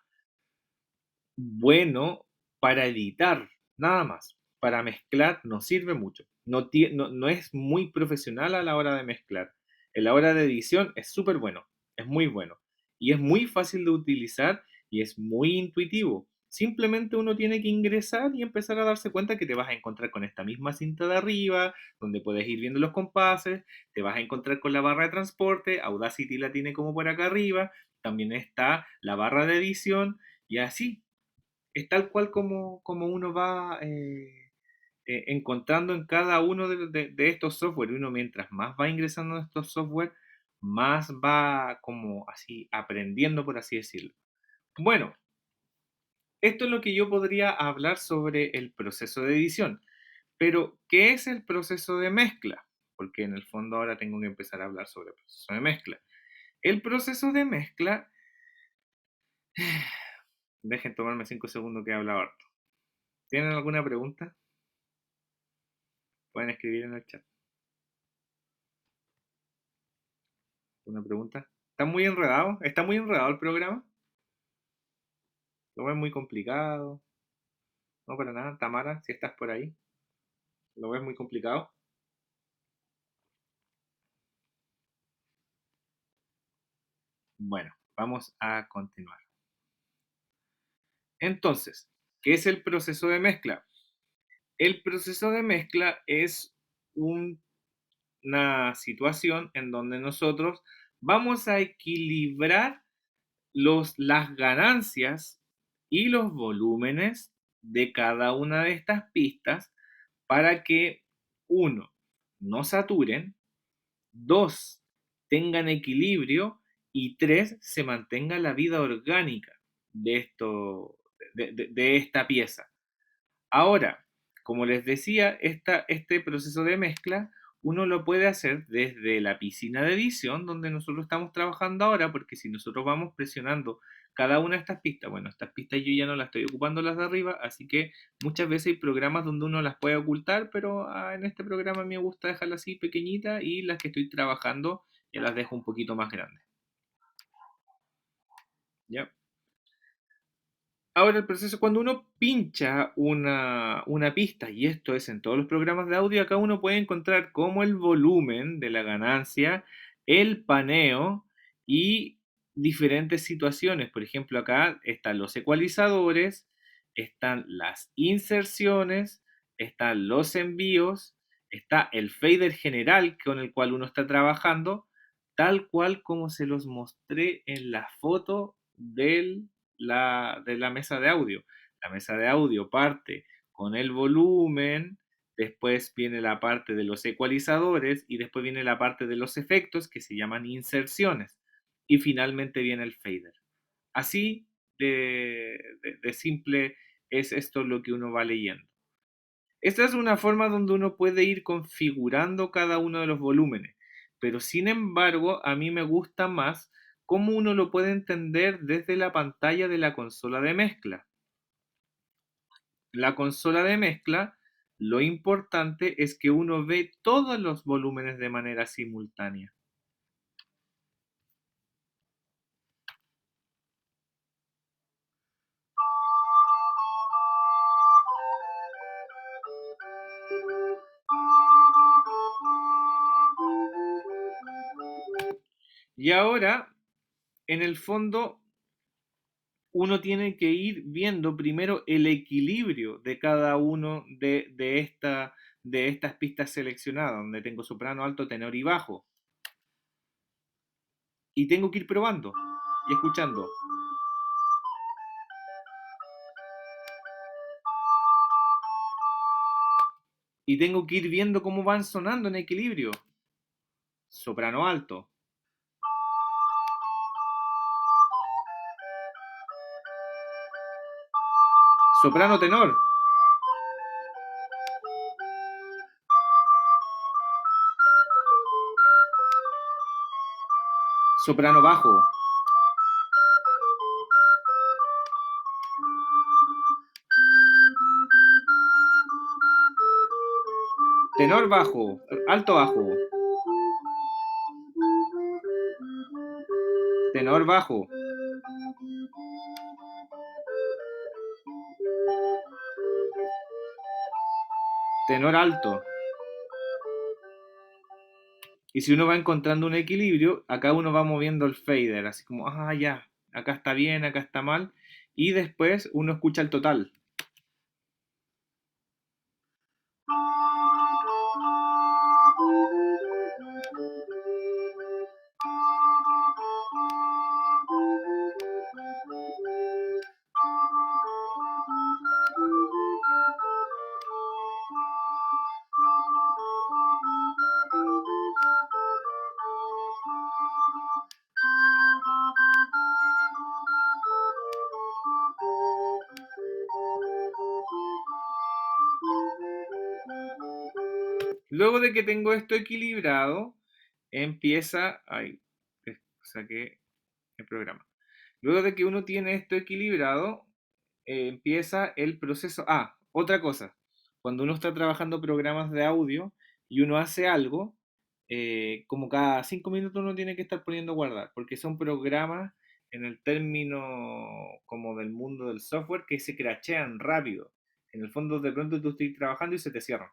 bueno para editar, nada más. Para mezclar no sirve mucho. No es muy profesional a la hora de mezclar. En la hora de edición es súper bueno, es muy bueno. Y es muy fácil de utilizar y es muy intuitivo. Simplemente uno tiene que ingresar y empezar a darse cuenta que te vas a encontrar con esta misma cinta de arriba, donde puedes ir viendo los compases, te vas a encontrar con la barra de transporte, Audacity la tiene como por acá arriba, también está la barra de edición y así es tal cual como uno va encontrando en cada uno de estos software. Uno mientras más va ingresando en estos software, más va como así aprendiendo, por así decirlo. Bueno, esto es lo que yo podría hablar sobre el proceso de edición. Pero, ¿qué es el proceso de mezcla? Porque en el fondo ahora tengo que empezar a hablar sobre el proceso de mezcla. El proceso de mezcla, dejen tomarme 5 segundos que he hablado harto. ¿Tienen alguna pregunta? Pueden escribir en el chat. ¿Una pregunta? ¿Está muy enredado? ¿Está muy enredado el programa? ¿Lo ves muy complicado? No, para nada. Tamara, si estás por ahí, ¿lo ves muy complicado? Bueno, vamos a continuar. Entonces, ¿qué es el proceso de mezcla? El proceso de mezcla es una situación en donde nosotros vamos a equilibrar las ganancias y los volúmenes de cada una de estas pistas para que, uno, no saturen, dos, tengan equilibrio y tres, se mantenga la vida orgánica de, esto, de esta pieza. Ahora, como les decía, este proceso de mezcla uno lo puede hacer desde la piscina de edición donde nosotros estamos trabajando ahora, porque si nosotros vamos presionando cada una de estas pistas, bueno, estas pistas yo ya no las estoy ocupando las de arriba, así que muchas veces hay programas donde uno las puede ocultar, pero en este programa a mí me gusta dejarlas así pequeñitas y las que estoy trabajando ya las dejo un poquito más grandes. ¿Ya? Ahora el proceso, cuando uno pincha una pista, y esto es en todos los programas de audio, acá uno puede encontrar como el volumen de la ganancia, el paneo y diferentes situaciones. Por ejemplo, acá están los ecualizadores, están las inserciones, están los envíos, está el fader general con el cual uno está trabajando, tal cual como se los mostré en la foto de la mesa de audio. La mesa de audio parte con el volumen, después viene la parte de los ecualizadores y después viene la parte de los efectos que se llaman inserciones. Y finalmente viene el fader. Así de simple es esto lo que uno va leyendo. Esta es una forma donde uno puede ir configurando cada uno de los volúmenes, pero sin embargo a mí me gusta más cómo uno lo puede entender desde la pantalla de la consola de mezcla. La consola de mezcla, lo importante es que uno ve todos los volúmenes de manera simultánea. Y ahora, en el fondo, uno tiene que ir viendo primero el equilibrio de cada uno de estas pistas seleccionadas, donde tengo soprano, alto, tenor y bajo. Y tengo que ir probando y escuchando. Y tengo que ir viendo cómo van sonando en equilibrio. Soprano alto. Soprano tenor. Soprano bajo. Tenor bajo. Alto bajo. Tenor bajo. Tenor alto. Y si uno va encontrando un equilibrio, acá uno va moviendo el fader, así como, ya, acá está bien, acá está mal. Y después uno escucha el total. Luego de que tengo esto equilibrado, empieza... Ay, saqué el programa. Luego de que uno tiene esto equilibrado, empieza el proceso. Ah, otra cosa. Cuando uno está trabajando programas de audio y uno hace algo, como cada 5 minutos uno tiene que estar poniendo guardar, porque son programas en el término como del mundo del software que se crachean rápido. En el fondo de pronto tú estás trabajando y se te cierran.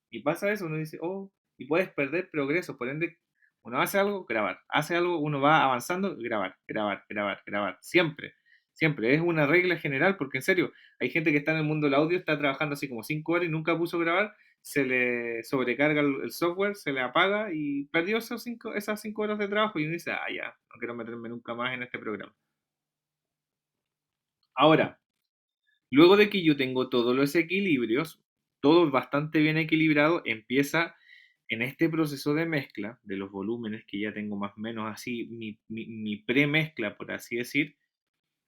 Y pasa eso, uno dice, oh, y puedes perder progreso. Por ende, uno hace algo, grabar. Hace algo, uno va avanzando, grabar, grabar, grabar, grabar. Siempre, siempre. Es una regla general, porque en serio, hay gente que está en el mundo del audio, está trabajando así como 5 horas y nunca puso grabar, se le sobrecarga el software, se le apaga y perdió esas 5 horas de trabajo y uno dice, ah, ya, no quiero meterme nunca más en este programa. Ahora, luego de que yo tengo todos los equilibrios, todo bastante bien equilibrado, empieza en este proceso de mezcla de los volúmenes que ya tengo más o menos así, mi premezcla, por así decir,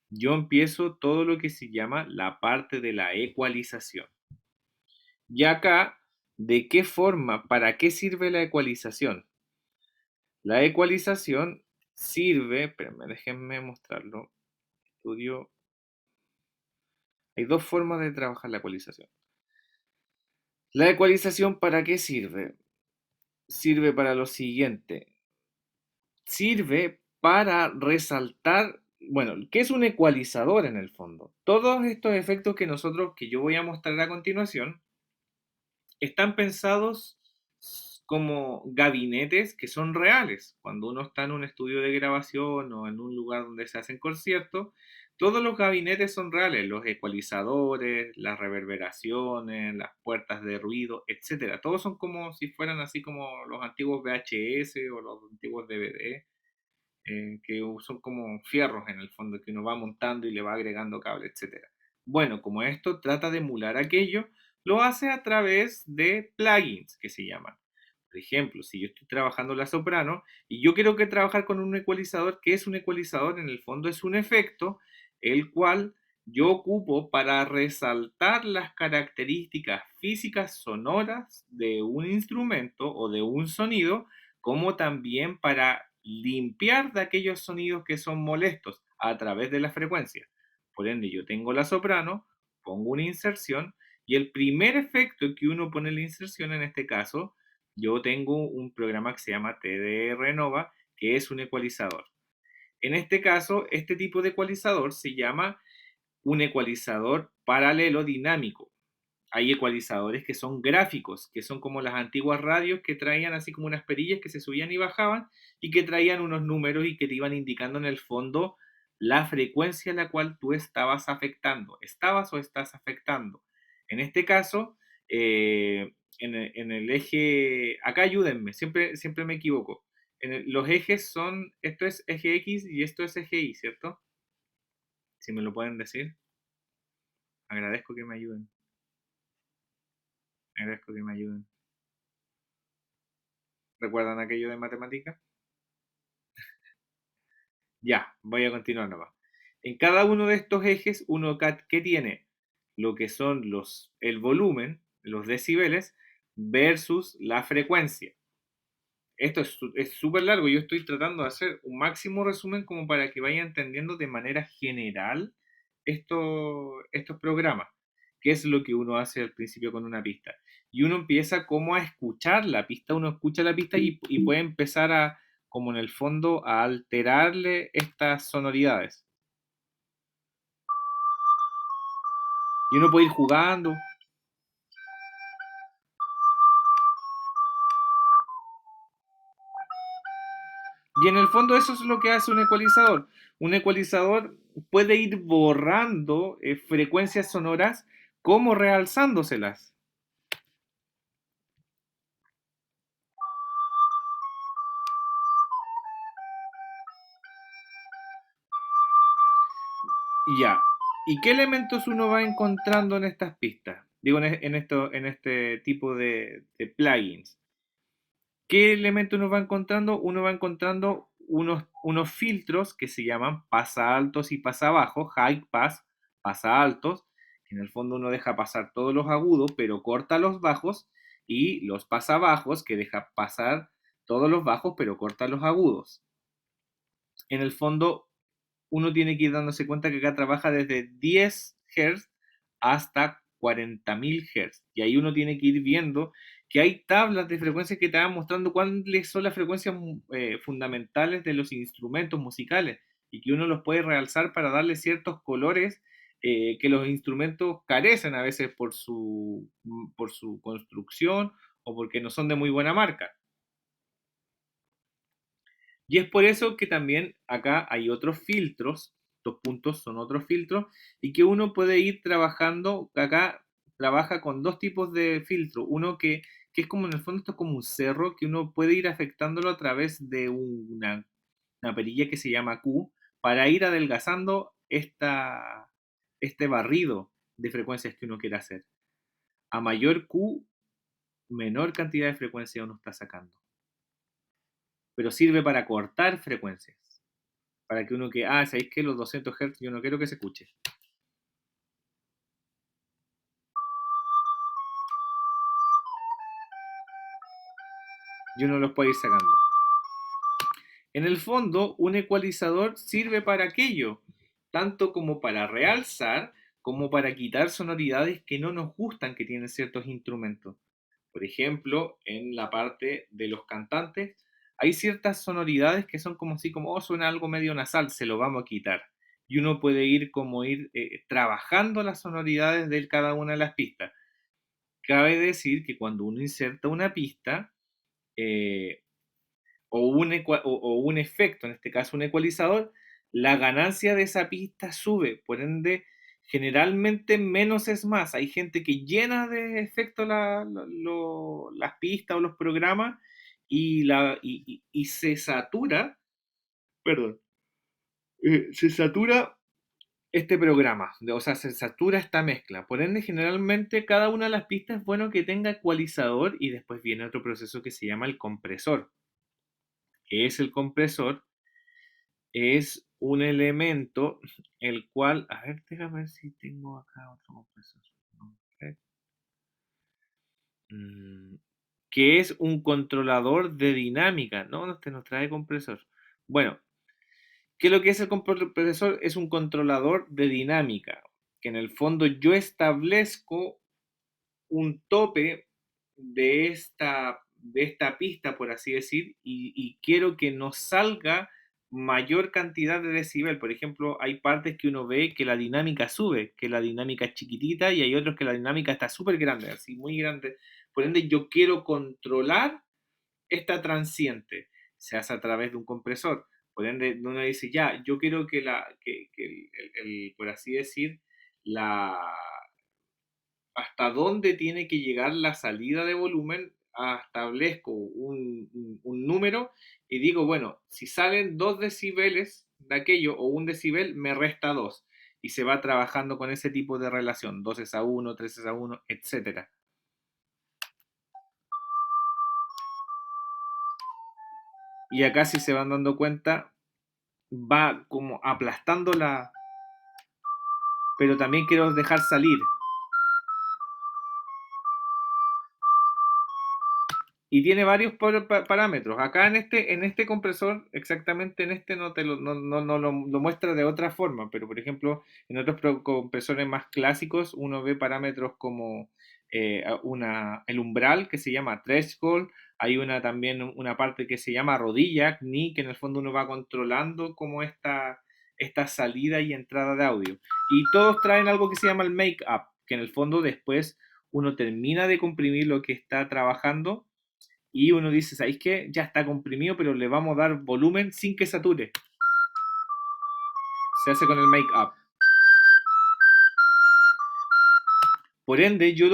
yo empiezo todo lo que se llama la parte de la ecualización. Y acá, ¿de qué forma, para qué sirve la ecualización? La ecualización sirve, espérame, déjenme mostrarlo. Estudio. Hay dos formas de trabajar la ecualización. La ecualización, ¿para qué sirve? Sirve para lo siguiente. Sirve para resaltar, bueno, ¿qué es un ecualizador en el fondo? Todos estos efectos que yo voy a mostrar a continuación están pensados como gabinetes que son reales. Cuando uno está en un estudio de grabación o en un lugar donde se hacen conciertos, todos los gabinetes son reales, los ecualizadores, las reverberaciones, las puertas de ruido, etcétera. Todos son como si fueran así como los antiguos VHS o los antiguos DVD, que son como fierros en el fondo que uno va montando y le va agregando cable, etcétera. Bueno, como esto trata de emular aquello, lo hace a través de plugins que se llaman. Por ejemplo, si yo estoy trabajando la soprano y yo quiero que trabajar con un ecualizador, ¿qué es un ecualizador? En el fondo es un efecto el cual yo ocupo para resaltar las características físicas sonoras de un instrumento o de un sonido, como también para limpiar de aquellos sonidos que son molestos a través de la frecuencia. Por ende, yo tengo la soprano, pongo una inserción y el primer efecto que uno pone en la inserción, en este caso, yo tengo un programa que se llama TDR Nova, que es un ecualizador. En este caso, este tipo de ecualizador se llama un ecualizador paralelo dinámico. Hay ecualizadores que son gráficos, que son como las antiguas radios que traían así como unas perillas que se subían y bajaban y que traían unos números y que te iban indicando en el fondo la frecuencia a la cual tú estabas afectando, estabas o estás afectando. En este caso, en el eje, acá ayúdenme, siempre me equivoco. Los ejes son, esto es eje X y esto es eje Y, ¿cierto? Si me lo pueden decir, agradezco que me ayuden. Agradezco que me ayuden. ¿Recuerdan aquello de matemáticas? Ya, voy a continuar nomás. En cada uno de estos ejes, uno que tiene lo que son el volumen, los decibeles, versus la frecuencia. Esto es súper largo. Yo estoy tratando de hacer un máximo resumen como para que vayan entendiendo de manera general estos programas, qué es lo que uno hace al principio con una pista. Y uno empieza como a escuchar la pista, uno escucha la pista y puede empezar a, como en el fondo, a alterarle estas sonoridades. Y uno puede ir jugando. Y en el fondo eso es lo que hace un ecualizador. Un ecualizador puede ir borrando frecuencias sonoras como realzándoselas. Ya. ¿Y qué elementos uno va encontrando en estas pistas? Digo, en este tipo de plugins. ¿Qué elementos uno va encontrando? Uno va encontrando unos filtros que se llaman pasa altos y pasa bajos, high pass, pasa altos. En el fondo uno deja pasar todos los agudos, pero corta los bajos, y los pasa bajos, que deja pasar todos los bajos, pero corta los agudos. en el fondo uno tiene que ir dándose cuenta que acá trabaja desde 10 Hz hasta 40.000 Hz. Y ahí uno tiene que ir viendo que hay tablas de frecuencias que te van mostrando cuáles son las frecuencias fundamentales de los instrumentos musicales y que uno los puede realzar para darle ciertos colores que los instrumentos carecen a veces por su construcción o porque no son de muy buena marca. Y es por eso que también acá hay otros filtros, estos puntos son otros filtros, y que uno puede ir trabajando, acá trabaja con dos tipos de filtro, uno que es como en el fondo esto es como un cerro, que uno puede ir afectándolo a través de una perilla que se llama Q, para ir adelgazando este barrido de frecuencias que uno quiere hacer. A mayor Q, menor cantidad de frecuencia uno está sacando. Pero sirve para cortar frecuencias. Para que uno ¿sabéis que los 200 Hz yo no quiero que se escuche? Y uno los puede ir sacando. En el fondo, un ecualizador sirve para aquello, tanto como para realzar, como para quitar sonoridades que no nos gustan que tienen ciertos instrumentos. Por ejemplo, en la parte de los cantantes, hay ciertas sonoridades que son como así, como, suena algo medio nasal, se lo vamos a quitar. Y uno puede ir trabajando las sonoridades de cada una de las pistas. Cabe decir que cuando uno inserta una pista eh, o un efecto, en este caso un ecualizador, la ganancia de esa pista sube, por ende, generalmente menos es más. Hay gente que llena de efecto las pistas o los programas y se satura, perdón, se satura este programa, o sea, se satura esta mezcla. Por ende, generalmente cada una de las pistas es bueno que tenga ecualizador y después viene otro proceso que se llama el compresor. ¿Qué es el compresor? Es un elemento el cual, a ver, déjame ver si tengo acá otro compresor. Que es un controlador de dinámica. No, este nos trae compresor. Bueno, ¿qué es lo que es el compresor? Es un controlador de dinámica, que en el fondo yo establezco un tope de esta pista, por así decir, y quiero que nos salga mayor cantidad de decibel. Por ejemplo, hay partes que uno ve que la dinámica sube, que la dinámica es chiquitita, y hay otros que la dinámica está súper grande, así muy grande. Por ende, yo quiero controlar esta transiente, se hace a través de un compresor. Por ende, uno dice, ya, yo quiero que por así decir, la, hasta dónde tiene que llegar la salida de volumen, establezco un número y digo, bueno, si salen 2 decibeles de aquello o 1 decibel, me resta 2. Y se va trabajando con ese tipo de relación, 2:1, 3:1, etc. Y acá si se van dando cuenta, va como aplastando pero también quiero dejar salir. Y tiene varios parámetros. Acá en este compresor, exactamente en este no te lo muestra de otra forma, pero por ejemplo, en otros compresores más clásicos uno ve parámetros como el umbral que se llama threshold, hay también una parte que se llama rodilla, knee, que en el fondo uno va controlando como esta salida y entrada de audio. Y todos traen algo que se llama el make-up, que en el fondo después uno termina de comprimir lo que está trabajando y uno dice, ¿sabéis qué? Ya está comprimido, pero le vamos a dar volumen sin que sature. Se hace con el make-up. Por ende, yo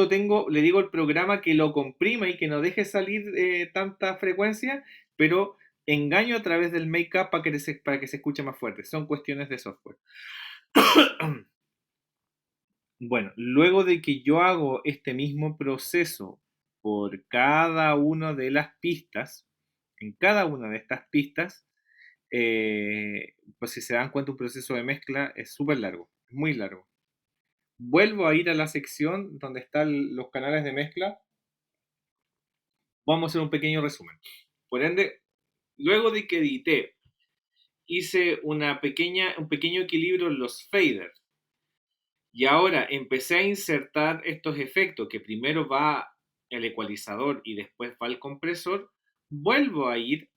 le digo al programa que lo comprima y que no deje salir tanta frecuencia, pero engaño a través del make-up para que se escuche más fuerte. Son cuestiones de software. Bueno, luego de que yo hago este mismo proceso por cada una de las pistas, en cada una de estas pistas, pues si se dan cuenta un proceso de mezcla es súper largo, es muy largo. Vuelvo a ir a la sección donde están los canales de mezcla. Vamos a hacer un pequeño resumen. Por ende, luego de que edité hice un pequeño equilibrio en los faders. Y ahora empecé a insertar estos efectos que primero va el ecualizador y después va el compresor. Vuelvo a ir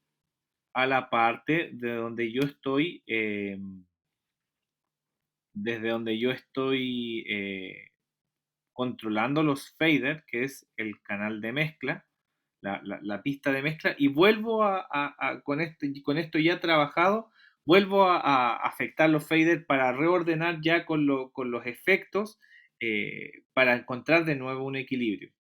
a la parte de donde yo estoy, desde donde yo estoy controlando los faders, que es el canal de mezcla, la pista de mezcla, y vuelvo con esto ya trabajado, vuelvo a afectar los faders para reordenar ya con los efectos para encontrar de nuevo un equilibrio.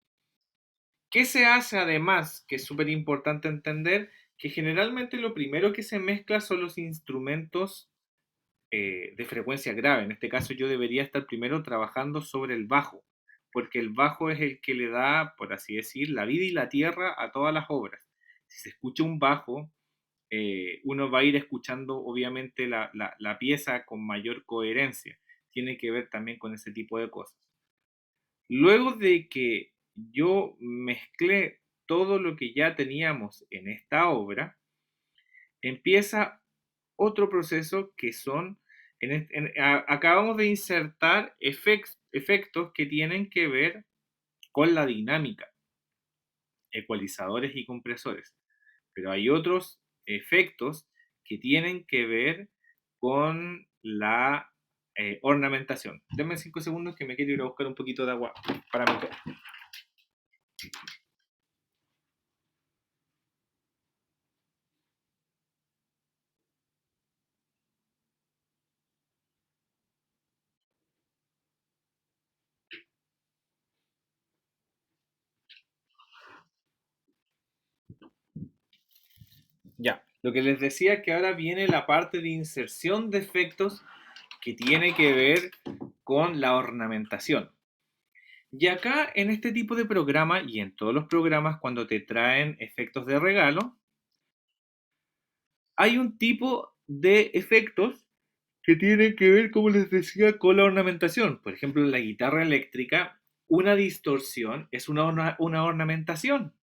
¿Qué se hace además? Que es súper importante entender que generalmente lo primero que se mezcla son los instrumentos de frecuencia grave. En este caso yo debería estar primero trabajando sobre el bajo, porque el bajo es el que le da, por así decir, la vida y la tierra a todas las obras. Si se escucha un bajo, uno va a ir escuchando obviamente la pieza con mayor coherencia. Tiene que ver también con ese tipo de cosas. Luego de que yo mezclé todo lo que ya teníamos en esta obra, empieza otro proceso que son, acabamos de insertar efectos que tienen que ver con la dinámica, ecualizadores y compresores, pero hay otros efectos que tienen que ver con la ornamentación. Denme 5 segundos que me quiero ir a buscar un poquito de agua para mi té. Ya, lo que les decía es que ahora viene la parte de inserción de efectos que tiene que ver con la ornamentación. Y acá en este tipo de programa y en todos los programas cuando te traen efectos de regalo, hay un tipo de efectos que tienen que ver, como les decía, con la ornamentación. Por ejemplo, en la guitarra eléctrica, una distorsión es una ornamentación.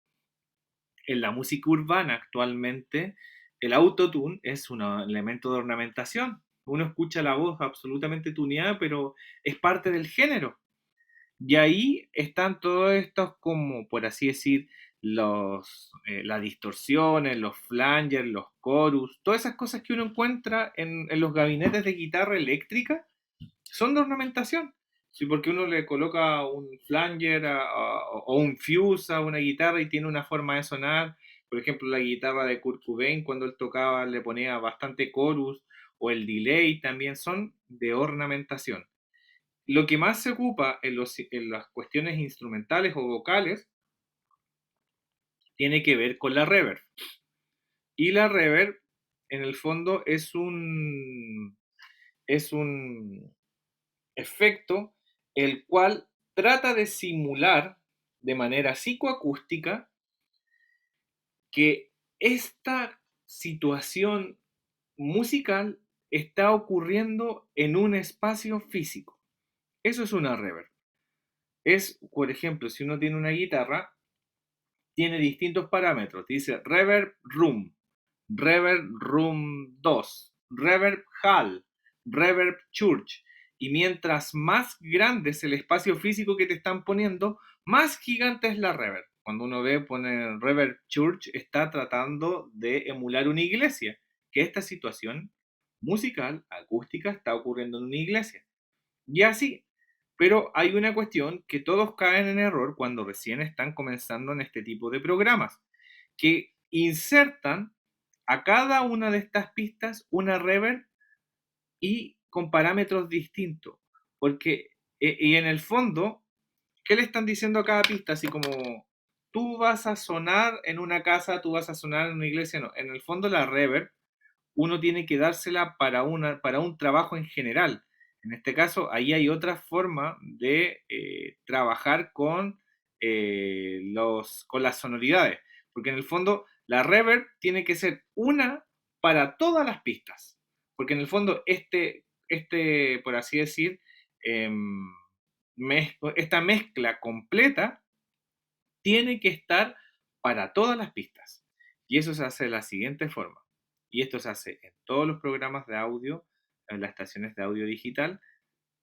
En la música urbana actualmente, el autotune es un elemento de ornamentación. Uno escucha la voz absolutamente tuneada, pero es parte del género. Y ahí están todos estos, como por así decir, las distorsiones, los flangers, los chorus, todas esas cosas que uno encuentra en los gabinetes de guitarra eléctrica son de ornamentación. Sí, porque uno le coloca un flanger o un fuse a una guitarra y tiene una forma de sonar. Por ejemplo, la guitarra de Kurt Cobain, cuando él tocaba, le ponía bastante chorus, o el delay también son de ornamentación. Lo que más se ocupa en las cuestiones instrumentales o vocales tiene que ver con la reverb. Y la reverb, en el fondo, es un efecto el cual trata de simular de manera psicoacústica que esta situación musical está ocurriendo en un espacio físico. Eso es una reverb. Es, por ejemplo, si uno tiene una guitarra, tiene distintos parámetros. Dice Reverb Room 2, Reverb Hall, Reverb Church. Y mientras más grande es el espacio físico que te están poniendo, más gigante es la reverb. Cuando uno pone Reverb Church, está tratando de emular una iglesia, que esta situación musical, acústica, está ocurriendo en una iglesia. Y así, pero hay una cuestión que todos caen en error cuando recién están comenzando en este tipo de programas, que insertan a cada una de estas pistas una reverb y con parámetros distintos. Porque, y en el fondo, ¿qué le están diciendo a cada pista? Así como, tú vas a sonar en una casa, tú vas a sonar en una iglesia, no. En el fondo la reverb uno tiene que dársela para un trabajo en general. En este caso, ahí hay otra forma de trabajar con las sonoridades, porque en el fondo la reverb tiene que ser una para todas las pistas, porque en el fondo por así decir, em, esta mezcla completa tiene que estar para todas las pistas. Y eso se hace de la siguiente forma. Y esto se hace en todos los programas de audio, en las estaciones de audio digital,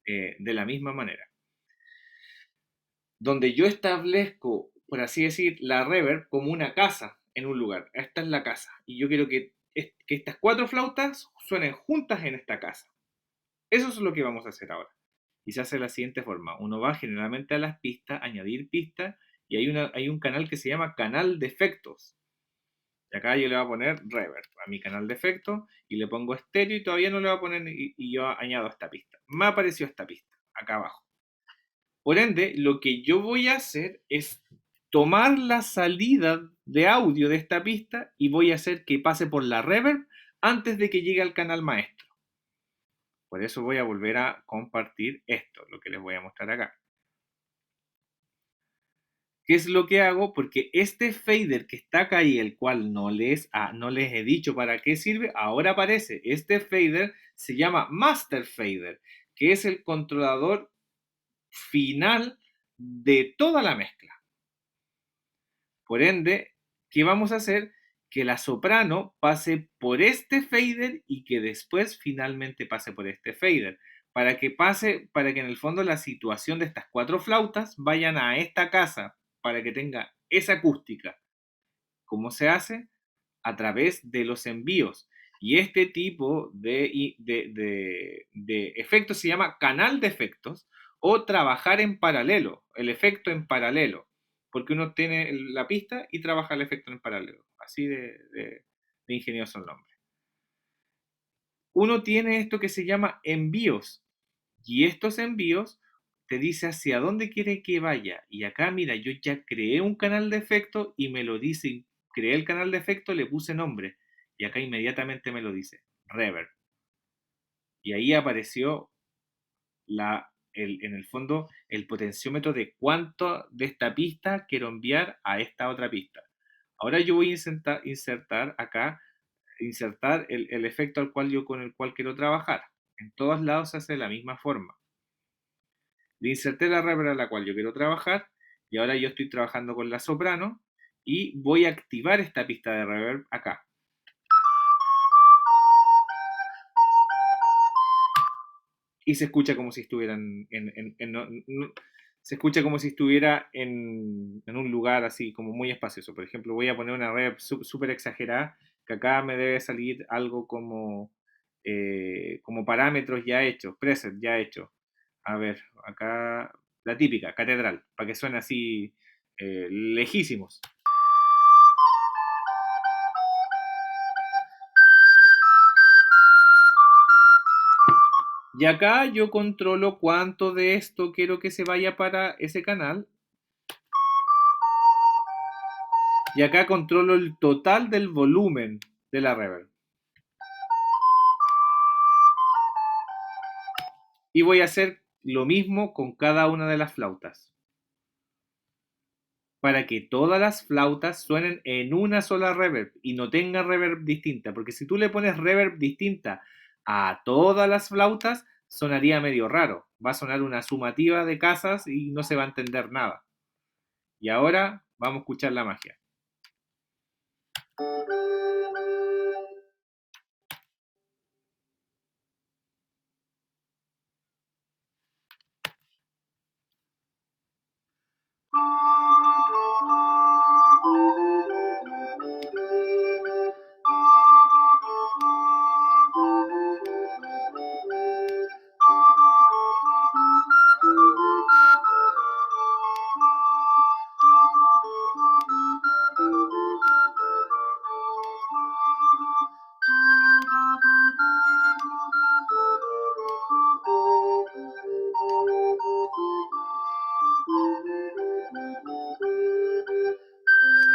de la misma manera. Donde yo establezco, por así decir, la reverb como una casa en un lugar. Esta es la casa. Y yo quiero que estas 4 flautas suenen juntas en esta casa. Eso es lo que vamos a hacer ahora. Y se hace de la siguiente forma. Uno va generalmente a las pistas, añadir pistas, y hay un canal que se llama canal de efectos. Y acá yo le voy a poner reverb a mi canal de efectos y le pongo estéreo y todavía no le voy a poner y yo añado esta pista. Me apareció esta pista acá abajo. Por ende, lo que yo voy a hacer es tomar la salida de audio de esta pista y voy a hacer que pase por la reverb antes de que llegue al canal maestro. Por eso voy a volver a compartir esto, lo que les voy a mostrar acá. ¿Qué es lo que hago? Porque este fader que está acá y el cual no les he dicho para qué sirve, ahora aparece. Este fader se llama Master Fader, que es el controlador final de toda la mezcla. Por ende, ¿qué vamos a hacer? Que la soprano pase por este fader y que después finalmente pase por este fader. Para que en el fondo la situación de estas 4 flautas vayan a esta casa, para que tenga esa acústica. ¿Cómo se hace? A través de los envíos. Y este tipo de efectos se llama canal de efectos o trabajar en paralelo, el efecto en paralelo, porque uno tiene la pista y trabaja el efecto en paralelo. Así de ingenioso el nombre. Uno tiene esto que se llama envíos y estos envíos te dice hacia dónde quiere que vaya. Y acá, mira, yo ya creé un canal de efecto y me lo dice. Creé el canal de efecto, le puse nombre. Y acá inmediatamente me lo dice. Reverb. Y ahí apareció en el fondo el potenciómetro de cuánto de esta pista quiero enviar a esta otra pista. Ahora yo voy a insertar acá, el efecto con el cual quiero trabajar. En todos lados se hace de la misma forma. Le inserté la reverb a la cual yo quiero trabajar y ahora yo estoy trabajando con la soprano y voy a activar esta pista de reverb acá. Y se escucha como si estuviera se escucha como si estuviera en un lugar así como muy espacioso. Por ejemplo, voy a poner una reverb súper exagerada, que acá me debe salir algo como parámetros ya hechos, presets ya hechos. A ver, acá la típica, catedral, para que suene así lejísimos. Y acá yo controlo cuánto de esto quiero que se vaya para ese canal. Y acá controlo el total del volumen de la reverb. Y voy a hacer lo mismo con cada una de las flautas. Para que todas las flautas suenen en una sola reverb y no tengan reverb distinta. Porque si tú le pones reverb distinta a todas las flautas, sonaría medio raro. Va a sonar una sumativa de casas y no se va a entender nada. Y ahora vamos a escuchar la magia.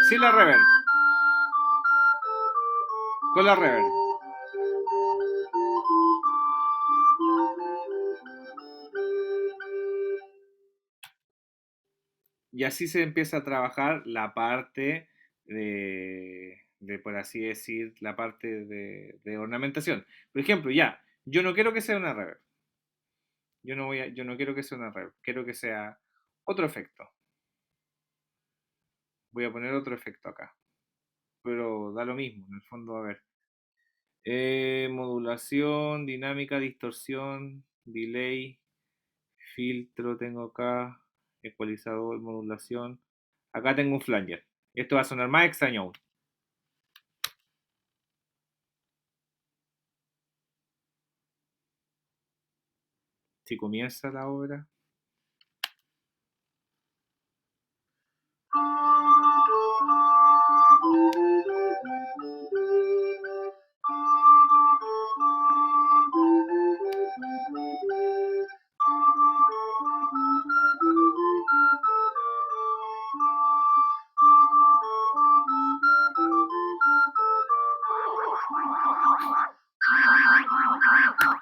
Sin la reverb. Con la reverb. Y así se empieza a trabajar la parte por así decir, la parte de ornamentación. Por ejemplo, ya, yo no quiero que sea una reverb. Yo no quiero que sea una reverb. Quiero que sea otro efecto. Voy a poner otro efecto acá. Pero da lo mismo, en el fondo, a ver. Modulación, dinámica, distorsión, delay, filtro tengo acá, ecualizador, modulación. Acá tengo un flanger. Esto va a sonar más extraño aún. Si comienza la obra.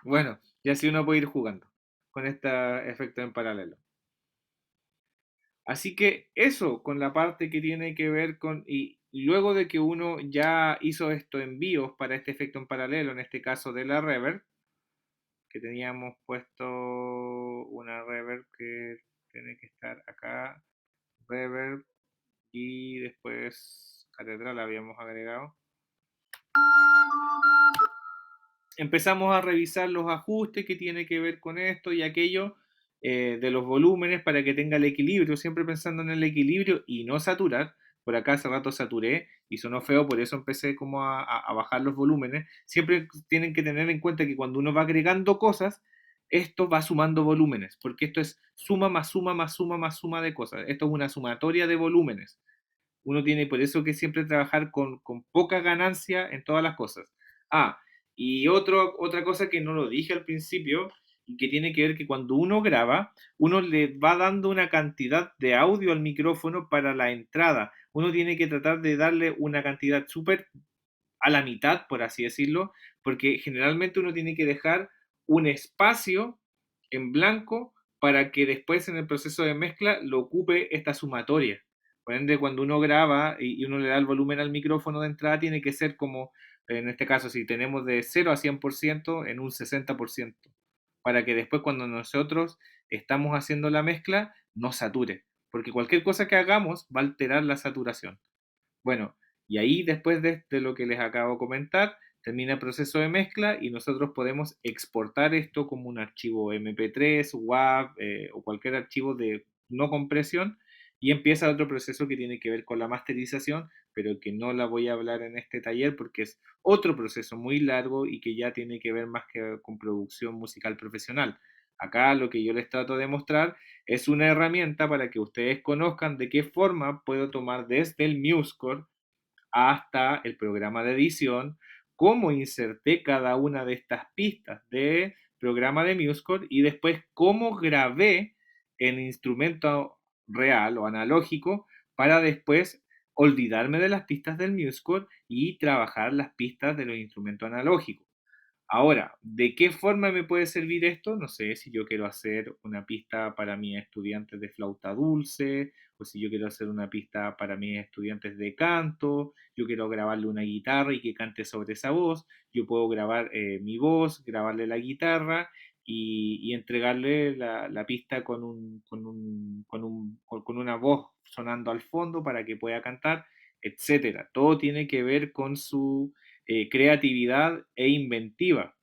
Bueno, y así uno puede ir jugando con este efecto en paralelo. Así que eso con la parte que tiene que ver con, y luego de que uno ya hizo esto envíos para este efecto en paralelo, en este caso de la reverb, que teníamos puesto una reverb que tiene que estar acá, reverb, y después catedral habíamos agregado. Empezamos a revisar los ajustes que tiene que ver con esto y aquello de los volúmenes para que tenga el equilibrio, siempre pensando en el equilibrio y no saturar. Por acá hace rato saturé y sonó feo, por eso empecé como a bajar los volúmenes. Siempre tienen que tener en cuenta que cuando uno va agregando cosas, esto va sumando volúmenes, porque esto es suma más suma más suma más suma de cosas. Esto es una sumatoria de volúmenes. Uno tiene por eso que siempre trabajar con poca ganancia en todas las cosas. Ah, y otra cosa que no lo dije al principio y que tiene que ver que cuando uno graba, uno le va dando una cantidad de audio al micrófono para la entrada. Uno tiene que tratar de darle una cantidad súper a la mitad, por así decirlo, porque generalmente uno tiene que dejar un espacio en blanco para que después en el proceso de mezcla lo ocupe esta sumatoria. Por ende, cuando uno graba y uno le da el volumen al micrófono de entrada, tiene que ser como, en este caso, si tenemos de 0 a 100% en un 60%, para que después cuando nosotros estamos haciendo la mezcla, no sature, porque cualquier cosa que hagamos va a alterar la saturación. Bueno, y ahí después de lo que les acabo de comentar, termina el proceso de mezcla y nosotros podemos exportar esto como un archivo MP3, WAV o cualquier archivo de no compresión y empieza otro proceso que tiene que ver con la masterización, pero que no la voy a hablar en este taller porque es otro proceso muy largo y que ya tiene que ver más que con producción musical profesional. Acá lo que yo les trato de mostrar es una herramienta para que ustedes conozcan de qué forma puedo tomar desde el MuseScore hasta el programa de edición, cómo inserté cada una de estas pistas de programa de MuseScore y después cómo grabé en instrumento real o analógico para después olvidarme de las pistas del MuseScore y trabajar las pistas de los instrumentos analógicos. Ahora, ¿de qué forma me puede servir esto? No sé si yo quiero hacer una pista para mis estudiantes de flauta dulce, o si yo quiero hacer una pista para mis estudiantes de canto, yo quiero grabarle una guitarra y que cante sobre esa voz, yo puedo grabar mi voz, grabarle la guitarra y entregarle la pista con una voz sonando al fondo para que pueda cantar, etcétera. Todo tiene que ver con su creatividad e inventiva.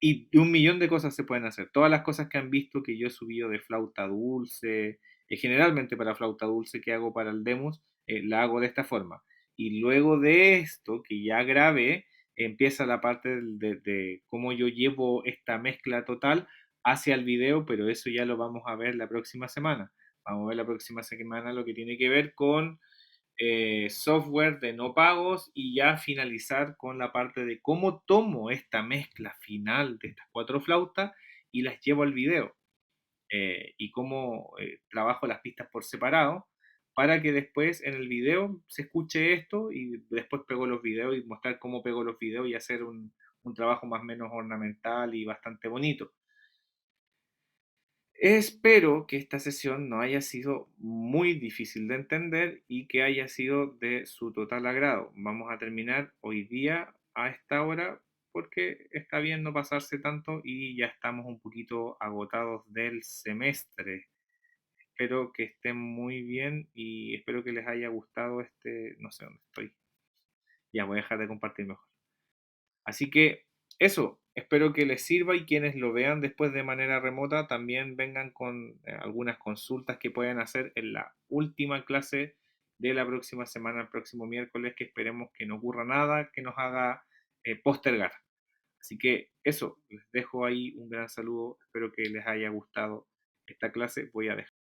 Y un millón de cosas se pueden hacer. Todas las cosas que han visto que yo he subido de flauta dulce, generalmente para flauta dulce que hago para el demos, la hago de esta forma. Y luego de esto, que ya grabé, empieza la parte de cómo yo llevo esta mezcla total hacia el video, pero eso ya lo vamos a ver la próxima semana. Vamos a ver la próxima semana lo que tiene que ver con software de no pagos y ya finalizar con la parte de cómo tomo esta mezcla final de estas cuatro flautas y las llevo al video y cómo trabajo las pistas por separado para que después en el video se escuche esto y después pego los videos y mostrar cómo pego los videos y hacer un trabajo más o menos ornamental y bastante bonito. Espero que esta sesión no haya sido muy difícil de entender y que haya sido de su total agrado. Vamos a terminar hoy día a esta hora porque está bien no pasarse tanto y ya estamos un poquito agotados del semestre. Espero que estén muy bien y espero que les haya gustado este, no sé dónde estoy. Ya voy a dejar de compartir mejor. Así que eso, espero que les sirva y quienes lo vean después de manera remota también vengan con algunas consultas que puedan hacer en la última clase de la próxima semana, el próximo miércoles, que esperemos que no ocurra nada que nos haga postergar. Así que eso, les dejo ahí un gran saludo, espero que les haya gustado esta clase. Voy a dejar